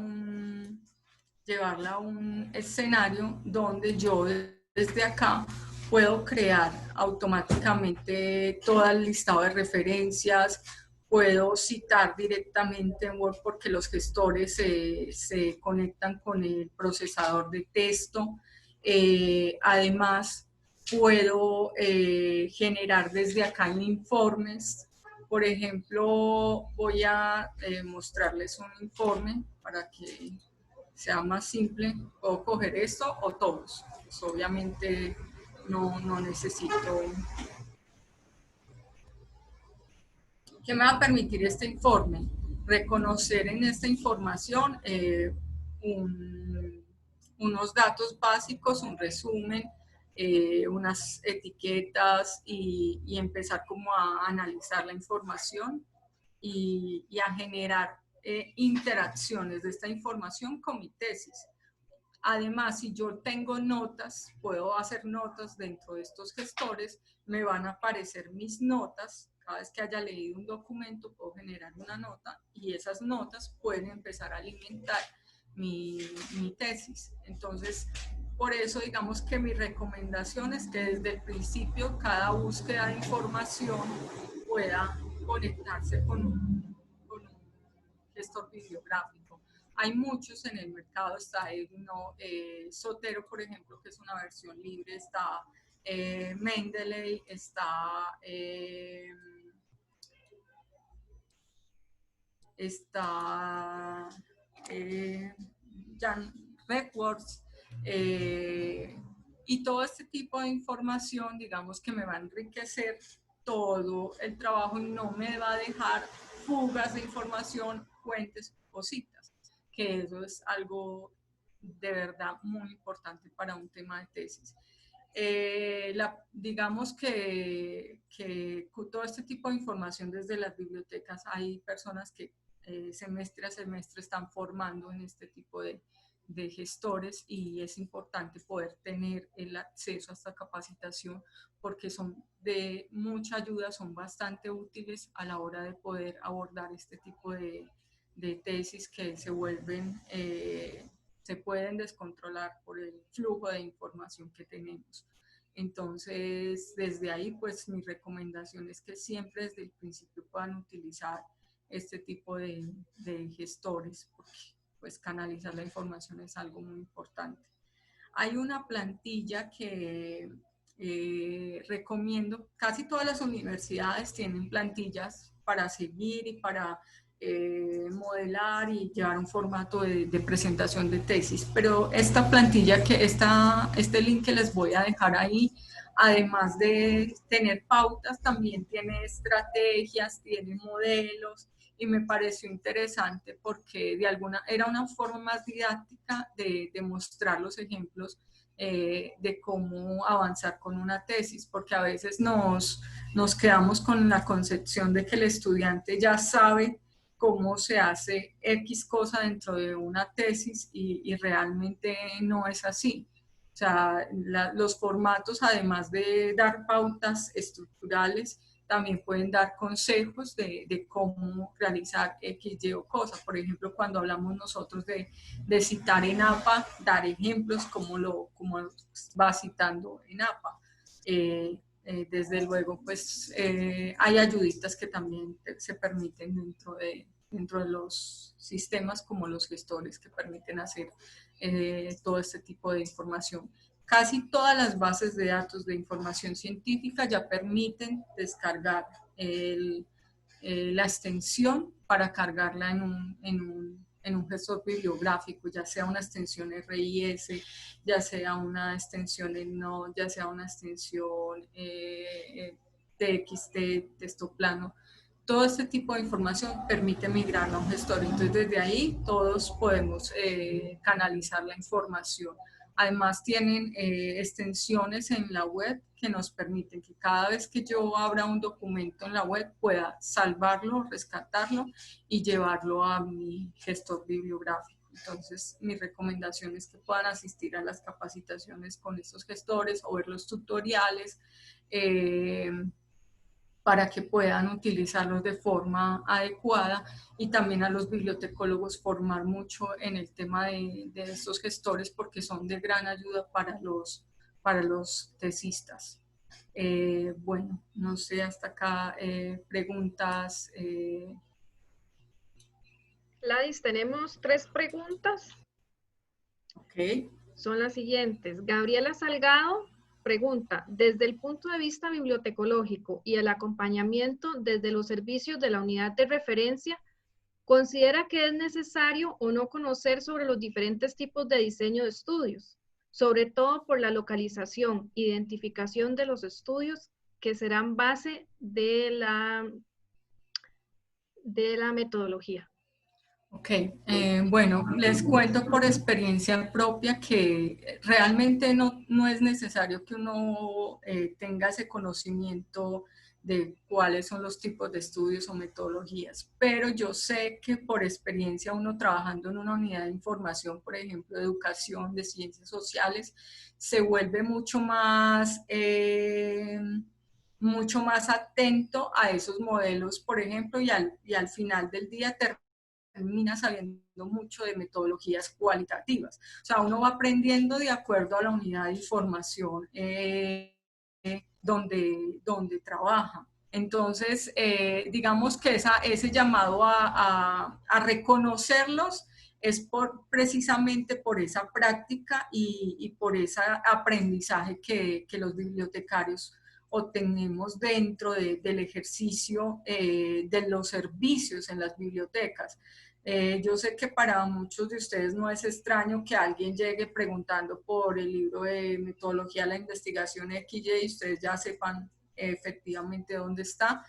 un escenario donde yo desde acá puedo crear automáticamente todo el listado de referencias, puedo citar directamente en Word porque los gestores se conectan con el procesador de texto. Además, puedo generar desde acá informes. Por ejemplo, voy a mostrarles un informe para que sea más simple. Puedo coger esto o todos. Pues obviamente no necesito. ¿Qué me va a permitir este informe? Reconocer en esta información unos datos básicos, un resumen, unas etiquetas y empezar como a analizar la información y a generar interacciones de esta información con mi tesis. Además, si yo tengo notas, puedo hacer notas dentro de estos gestores, me van a aparecer mis notas. Cada vez que haya leído un documento, puedo generar una nota y esas notas pueden empezar a alimentar mi tesis. Entonces, por eso digamos que mi recomendación es que desde el principio cada búsqueda de información pueda conectarse con un gestor bibliográfico. Hay muchos en el mercado, está Zotero, por ejemplo, que es una versión libre, está Mendeley, está Jan Reports, y todo este tipo de información, digamos que me va a enriquecer todo el trabajo y no me va a dejar fugas de información, fuentes o citas, que eso es algo de verdad muy importante para un tema de tesis. Digamos que todo este tipo de información desde las bibliotecas, hay personas que semestre a semestre están formando en este tipo de gestores y es importante poder tener el acceso a esta capacitación porque son de mucha ayuda, son bastante útiles a la hora de poder abordar este tipo de tesis que se pueden descontrolar por el flujo de información que tenemos. Entonces, desde ahí, pues mi recomendación es que siempre desde el principio puedan utilizar este tipo de gestores, porque pues canalizar la información es algo muy importante. Hay una plantilla que recomiendo, casi todas las universidades tienen plantillas para seguir y para modelar y llevar un formato de presentación de tesis, pero esta plantilla, este link que les voy a dejar ahí, además de tener pautas, también tiene estrategias, tiene modelos, y me pareció interesante porque era una forma más didáctica de mostrar los ejemplos de cómo avanzar con una tesis, porque a veces nos quedamos con la concepción de que el estudiante ya sabe cómo se hace X cosa dentro de una tesis y realmente no es así. O sea, los formatos, además de dar pautas estructurales, también pueden dar consejos de cómo realizar X, Y o cosa. Por ejemplo, cuando hablamos nosotros de citar en APA, dar ejemplos como va citando en APA. Desde luego, pues hay ayuditas que también se permiten dentro de los sistemas como los gestores que permiten hacer todo este tipo de información. Casi todas las bases de datos de información científica ya permiten descargar la extensión para cargarla en un gestor bibliográfico, ya sea una extensión RIS, ya sea una extensión EndNote, ya sea una extensión TXT, texto plano. Todo este tipo de información permite migrarla a un gestor. Entonces, desde ahí todos podemos canalizar la información. Además, tienen extensiones en la web que nos permiten que cada vez que yo abra un documento en la web pueda salvarlo, rescatarlo y llevarlo a mi gestor bibliográfico. Entonces, mi recomendación es que puedan asistir a las capacitaciones con estos gestores o ver los tutoriales para que puedan utilizarlos de forma adecuada, y también a los bibliotecólogos formar mucho en el tema de estos gestores, porque son de gran ayuda para los tesistas. Bueno, no sé, hasta acá preguntas. Gladys, tenemos 3 preguntas. Ok. Son las siguientes. Gabriela Salgado pregunta, desde el punto de vista bibliotecológico y el acompañamiento desde los servicios de la unidad de referencia, ¿considera que es necesario o no conocer sobre los diferentes tipos de diseño de estudios? Sobre todo por la localización, identificación de los estudios que serán base de la metodología. Ok, bueno, les cuento por experiencia propia que realmente no es necesario que uno tenga ese conocimiento de cuáles son los tipos de estudios o metodologías, pero yo sé que por experiencia uno trabajando en una unidad de información, por ejemplo, de educación, de ciencias sociales, se vuelve mucho más atento a esos modelos, por ejemplo, y al final del día termina sabiendo mucho de metodologías cualitativas. O sea, uno va aprendiendo de acuerdo a la unidad de información donde trabaja. Entonces, digamos que ese llamado a reconocerlos es precisamente por esa práctica y por ese aprendizaje que los bibliotecarios obtenemos dentro del ejercicio de los servicios en las bibliotecas. Yo sé que para muchos de ustedes no es extraño que alguien llegue preguntando por el libro de metodología de la investigación XY y ustedes ya sepan efectivamente dónde está.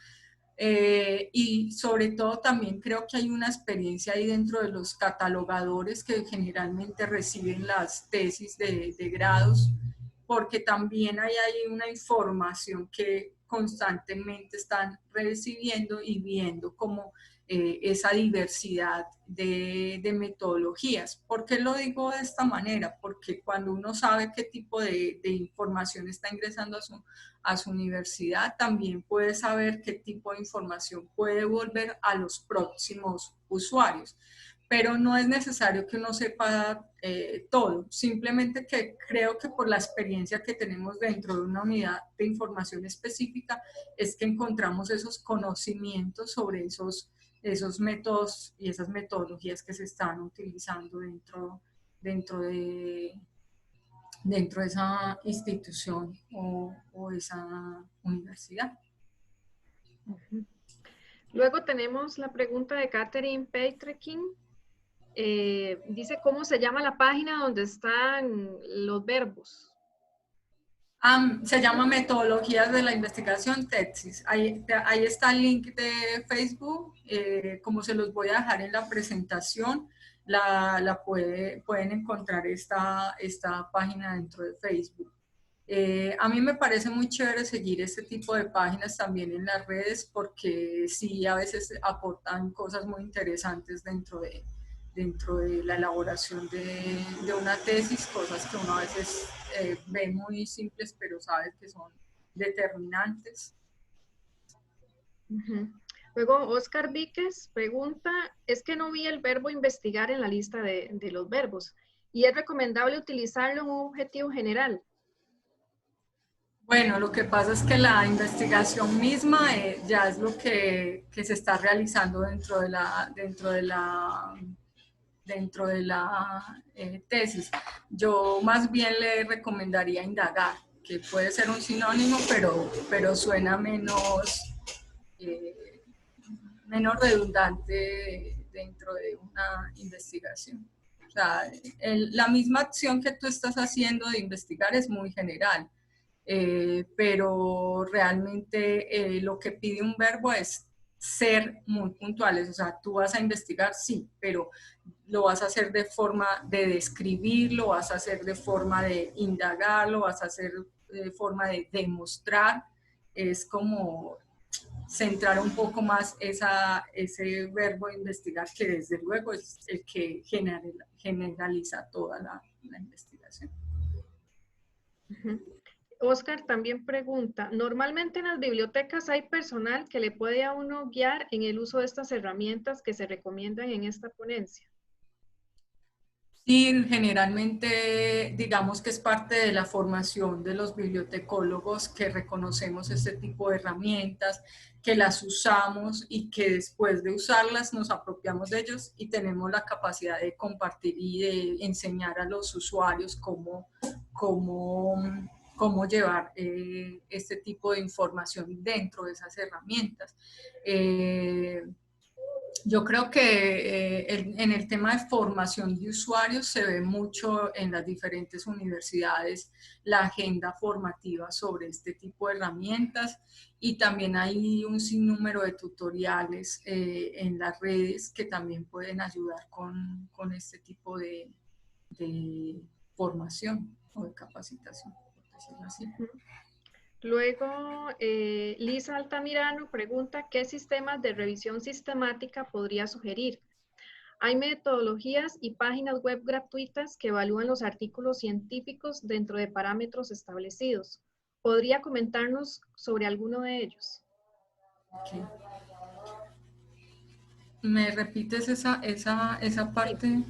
Y sobre todo también creo que hay una experiencia ahí dentro de los catalogadores que generalmente reciben las tesis de grados, porque también hay una información que constantemente están recibiendo y viendo como esa diversidad de metodologías. ¿Por qué lo digo de esta manera? Porque cuando uno sabe qué tipo de información está ingresando a su universidad, también puede saber qué tipo de información puede volver a los próximos usuarios. Pero no es necesario que uno sepa todo, simplemente que creo que por la experiencia que tenemos dentro de una unidad de información específica es que encontramos esos conocimientos sobre esos métodos y esas metodologías que se están utilizando dentro de esa institución o esa universidad. Luego tenemos la pregunta de Catherine Peitrekin. Dice, ¿cómo se llama la página donde están los verbos? Se llama Metodologías de la Investigación TEDxis. Ahí está el link de Facebook. Como se los voy a dejar en la presentación, pueden encontrar esta página dentro de Facebook. A mí me parece muy chévere seguir este tipo de páginas también en las redes, porque sí, a veces aportan cosas muy interesantes dentro de la elaboración de una tesis, cosas que uno a veces ve muy simples, pero sabe que son determinantes. Luego, Oscar Víquez pregunta, es que no vi el verbo investigar en la lista de los verbos y es recomendable utilizarlo en un objetivo general. Bueno, lo que pasa es que la investigación misma ya es lo que se está realizando dentro de la tesis. Yo más bien le recomendaría indagar, que puede ser un sinónimo, pero suena menos redundante dentro de una investigación. O sea, la misma acción que tú estás haciendo de investigar es muy general, pero realmente lo que pide un verbo es ser muy puntuales. O sea, tú vas a investigar, sí, pero lo vas a hacer de forma de describir, lo vas a hacer de forma de indagar, lo vas a hacer de forma de demostrar. Es como centrar un poco más ese verbo de investigar, que desde luego es el que generaliza toda la investigación. Oscar también pregunta, normalmente en las bibliotecas hay personal que le puede a uno guiar en el uso de estas herramientas que se recomiendan en esta ponencia. Sí, generalmente digamos que es parte de la formación de los bibliotecólogos que reconocemos este tipo de herramientas, que las usamos y que después de usarlas nos apropiamos de ellos y tenemos la capacidad de compartir y de enseñar a los usuarios cómo llevar este tipo de información dentro de esas herramientas. Yo creo que en el tema de formación de usuarios se ve mucho en las diferentes universidades la agenda formativa sobre este tipo de herramientas y también hay un sinnúmero de tutoriales en las redes que también pueden ayudar con este tipo de formación o de capacitación, por decirlo así. Luego, Lisa Altamirano pregunta, ¿qué sistemas de revisión sistemática podría sugerir? Hay metodologías y páginas web gratuitas que evalúan los artículos científicos dentro de parámetros establecidos. ¿Podría comentarnos sobre alguno de ellos? Okay. ¿Me repites esa parte?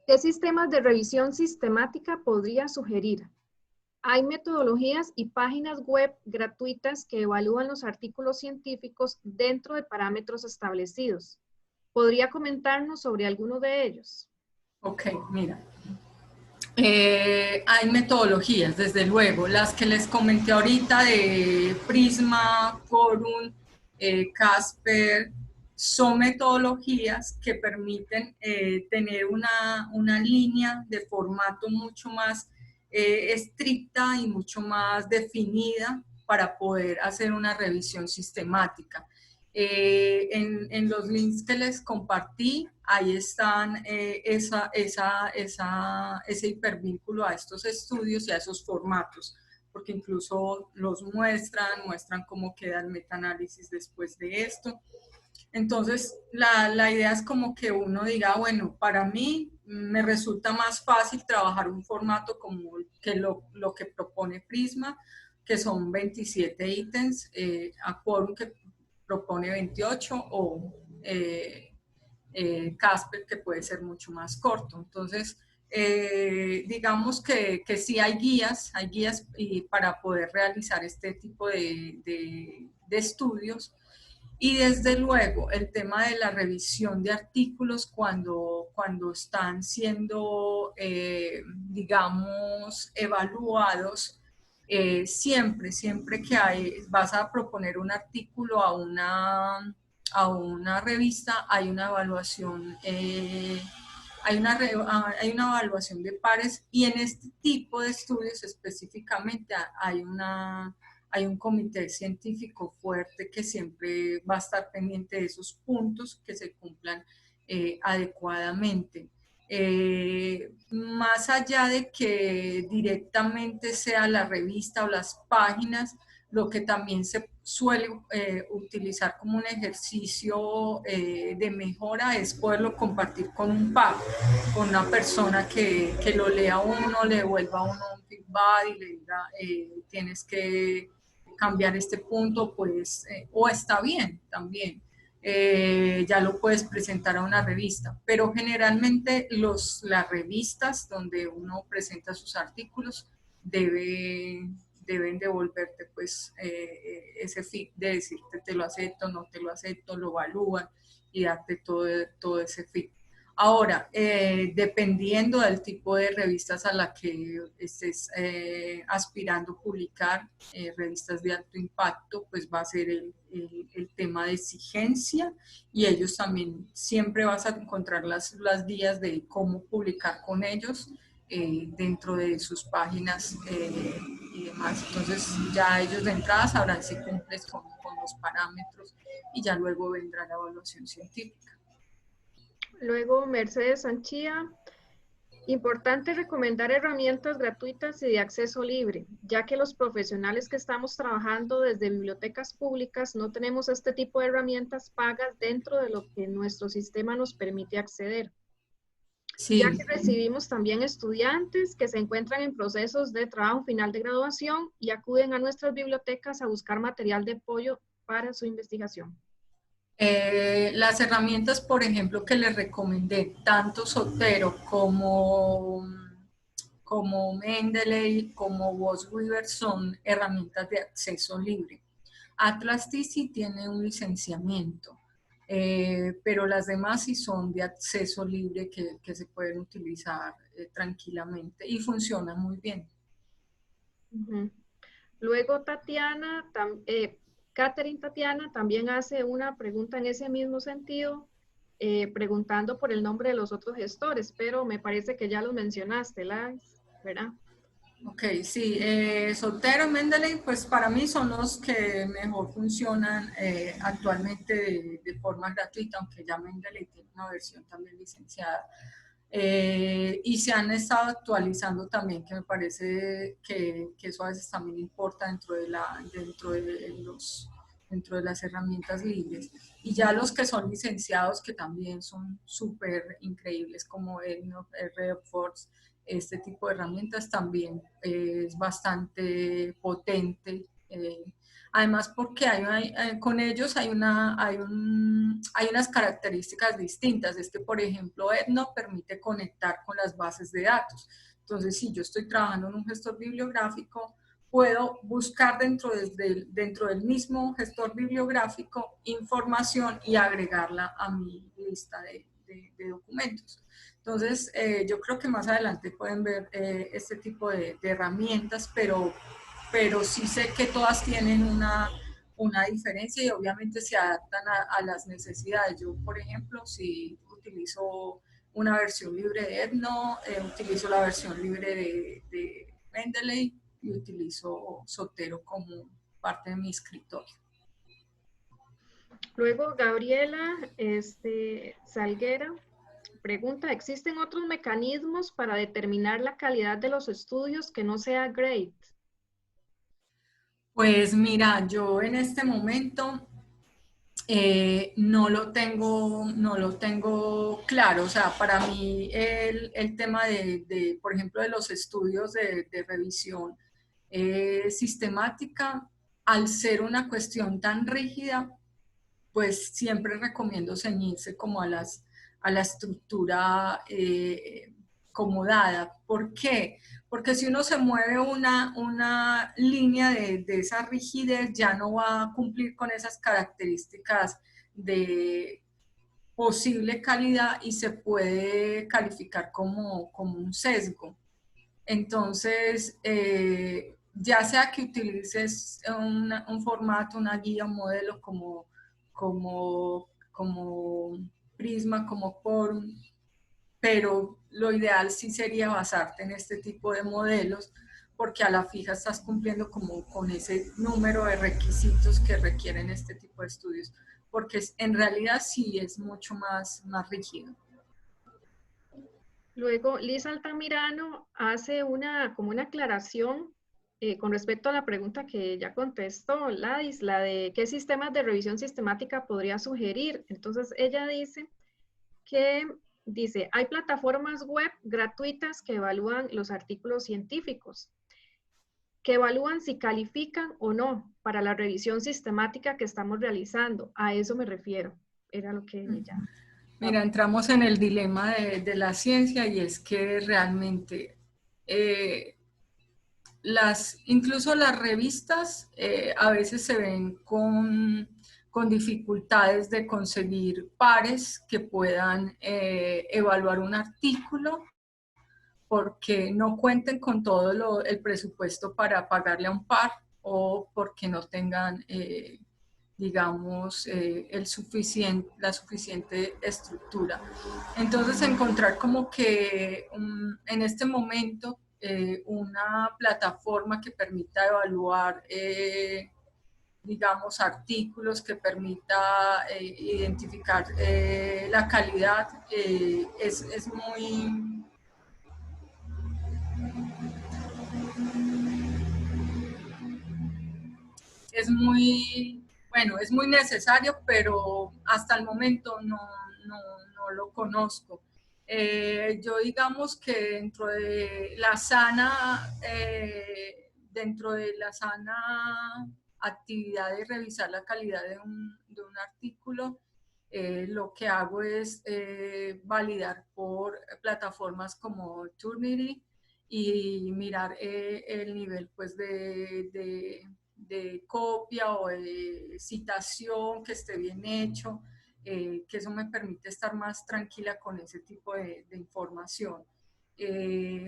¿Qué sistemas de revisión sistemática podría sugerir? Hay metodologías y páginas web gratuitas que evalúan los artículos científicos dentro de parámetros establecidos. ¿Podría comentarnos sobre alguno de ellos? Ok, mira. Hay metodologías, desde luego, las que les comenté ahorita de Prisma, Quorum, Casper, son metodologías que permiten tener una línea de formato mucho más estricta y mucho más definida para poder hacer una revisión sistemática. En los links que les compartí, ahí están ese hipervínculo a estos estudios y a esos formatos, porque incluso los muestran cómo queda el metaanálisis después de esto. Entonces, la idea es como que uno diga, bueno, para mí me resulta más fácil trabajar un formato como que lo que propone Prisma, que son 27 ítems, a Quorum que propone 28 o Casper que puede ser mucho más corto. Entonces, digamos que sí hay guías para poder realizar este tipo de estudios. Y desde luego el tema de la revisión de artículos cuando están siendo, digamos, evaluados, siempre que vas a proponer un artículo a una revista, hay una evaluación, hay una evaluación de pares y en este tipo de estudios específicamente hay un comité científico fuerte que siempre va a estar pendiente de esos puntos que se cumplan adecuadamente. Más allá de que directamente sea la revista o las páginas, lo que también se suele utilizar como un ejercicio de mejora es poderlo compartir con un par, con una persona que lo lea a uno, le devuelva a uno un feedback y le diga tienes que cambiar este punto, pues, o está bien también. Ya lo puedes presentar a una revista, pero generalmente las revistas donde uno presenta sus artículos deben devolverte pues ese feed de decirte te lo acepto, no te lo acepto, lo evalúan y darte todo ese feed. Ahora, dependiendo del tipo de revistas a la que estés aspirando a publicar, revistas de alto impacto, pues va a ser el tema de exigencia, y ellos también siempre vas a encontrar las guías de cómo publicar con ellos dentro de sus páginas y demás. Entonces ya ellos de entrada sabrán si cumples con los parámetros y ya luego vendrá la evaluación científica. Luego, Mercedes Sanchía, importante recomendar herramientas gratuitas y de acceso libre, ya que los profesionales que estamos trabajando desde bibliotecas públicas no tenemos este tipo de herramientas pagas dentro de lo que nuestro sistema nos permite acceder. Sí. Ya que recibimos también estudiantes que se encuentran en procesos de trabajo final de graduación y acuden a nuestras bibliotecas a buscar material de apoyo para su investigación. Las herramientas, por ejemplo, que les recomendé, tanto Zotero como Mendeley, como WOS-Weaver, son herramientas de acceso libre. Atlas-T sí tiene un licenciamiento, pero las demás sí son de acceso libre que se pueden utilizar tranquilamente y funcionan muy bien. Luego Catherine Tatiana también hace una pregunta en ese mismo sentido, preguntando por el nombre de los otros gestores, pero me parece que ya los mencionaste, ¿verdad? Ok, sí, Zotero, Mendeley, pues para mí son los que mejor funcionan actualmente de forma gratuita, aunque ya Mendeley tiene una versión también licenciada. Y se han estado actualizando también, que me parece que eso a veces también importa dentro de las herramientas libres. Y ya los que son licenciados, que también son súper increíbles, como RedForce, este tipo de herramientas también es bastante potente. Además, porque con ellos hay unas características distintas. Es que, por ejemplo, Edno permite conectar con las bases de datos. Entonces, si yo estoy trabajando en un gestor bibliográfico, puedo buscar dentro del mismo gestor bibliográfico información y agregarla a mi lista de documentos. Entonces, yo creo que más adelante pueden ver este tipo de herramientas, pero sí sé que todas tienen una diferencia y obviamente se adaptan a las necesidades. Yo, por ejemplo, si utilizo una versión libre de Edno, utilizo la versión libre de Mendeley y utilizo Zotero como parte de mi escritorio. Luego, Gabriela Salguera pregunta, ¿existen otros mecanismos para determinar la calidad de los estudios que no sea GRADE? Pues mira, yo en este momento no lo tengo claro. O sea, para mí el tema por ejemplo, de los estudios de revisión sistemática, al ser una cuestión tan rígida, pues siempre recomiendo ceñirse como a la estructura como dada. ¿Por qué? Porque si uno se mueve una línea de esa rigidez, ya no va a cumplir con esas características de posible calidad y se puede calificar como un sesgo. Entonces, ya sea que utilices un formato, una guía, un modelo como Prisma, como Quorum, pero lo ideal sí sería basarte en este tipo de modelos, porque a la fija estás cumpliendo como con ese número de requisitos que requieren este tipo de estudios, porque en realidad sí es mucho más rígido. Luego, Liz Altamirano hace como una aclaración con respecto a la pregunta que ya contestó Ladis, la de qué sistemas de revisión sistemática podría sugerir. Entonces, ella dice, hay plataformas web gratuitas que evalúan los artículos científicos. que evalúan si califican o no para la revisión sistemática que estamos realizando. A eso me refiero. Era lo que ella... Mira, entramos en el dilema de la ciencia y es que realmente incluso las revistas a veces se ven con dificultades de conseguir pares que puedan evaluar un artículo porque no cuenten con todo el presupuesto para pagarle a un par o porque no tengan, digamos, la suficiente estructura. Entonces, encontrar como que en este momento una plataforma que permita evaluar digamos, artículos que permita identificar la calidad es bueno, es muy necesario, pero hasta el momento no lo conozco. Yo digamos que dentro de la sana actividad de revisar la calidad de un artículo, lo que hago es validar por plataformas como Turnitin y mirar el nivel pues de copia o de citación que esté bien hecho, que eso me permite estar más tranquila con ese tipo de información.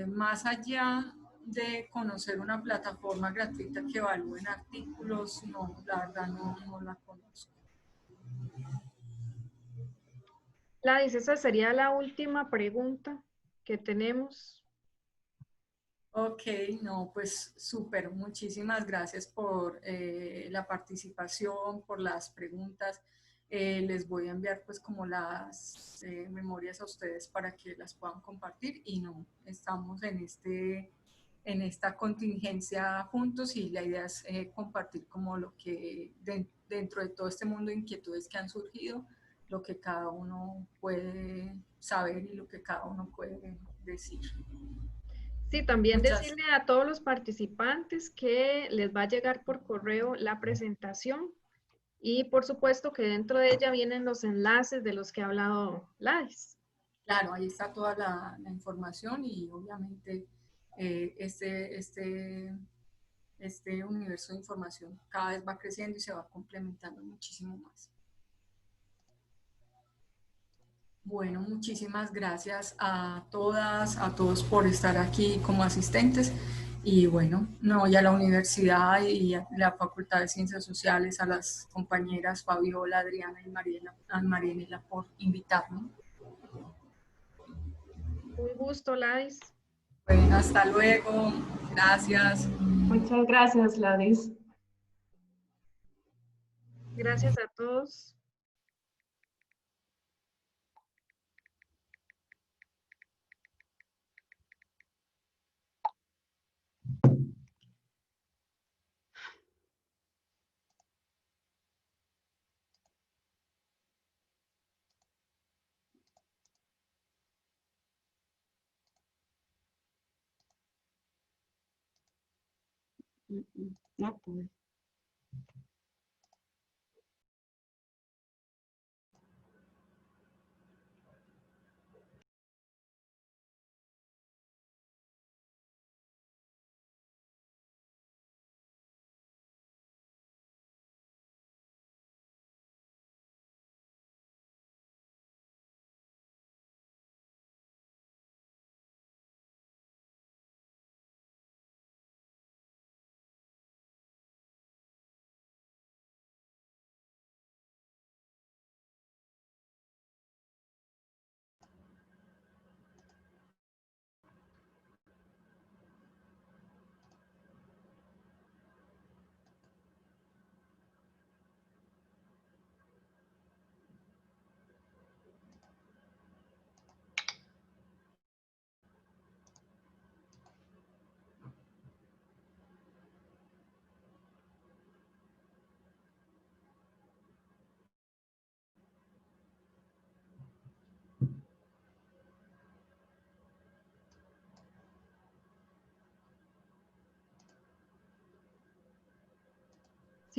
Más allá de conocer una plataforma gratuita que evalúen artículos, no, la verdad no la conozco. Gladys, esa sería la última pregunta que tenemos. Ok, no, pues súper, muchísimas gracias por la participación, por las preguntas. Les voy a enviar pues como las memorias a ustedes para que las puedan compartir y no, estamos en esta contingencia juntos y la idea es compartir como lo que dentro de todo este mundo de inquietudes que han surgido, lo que cada uno puede saber y lo que cada uno puede decir. Sí, también decirle a todos los participantes que les va a llegar por correo la presentación y por supuesto que dentro de ella vienen los enlaces de los que ha hablado Gladys. Claro, ahí está toda la información y obviamente este universo de información cada vez va creciendo y se va complementando muchísimo más. Bueno, muchísimas gracias a todas, a todos por estar aquí como asistentes y bueno, no, y a la universidad y a la Facultad de Ciencias Sociales, a las compañeras Fabiola, Adriana y Marianela por invitarme. Un gusto, Gladys. Bueno, hasta luego. Gracias. Muchas gracias, Gladys. Gracias a todos. No pude.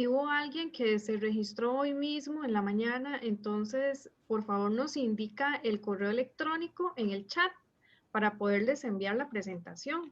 si hubo alguien que se registró hoy mismo en la mañana, entonces por favor nos indica el correo electrónico en el chat para poderles enviar la presentación.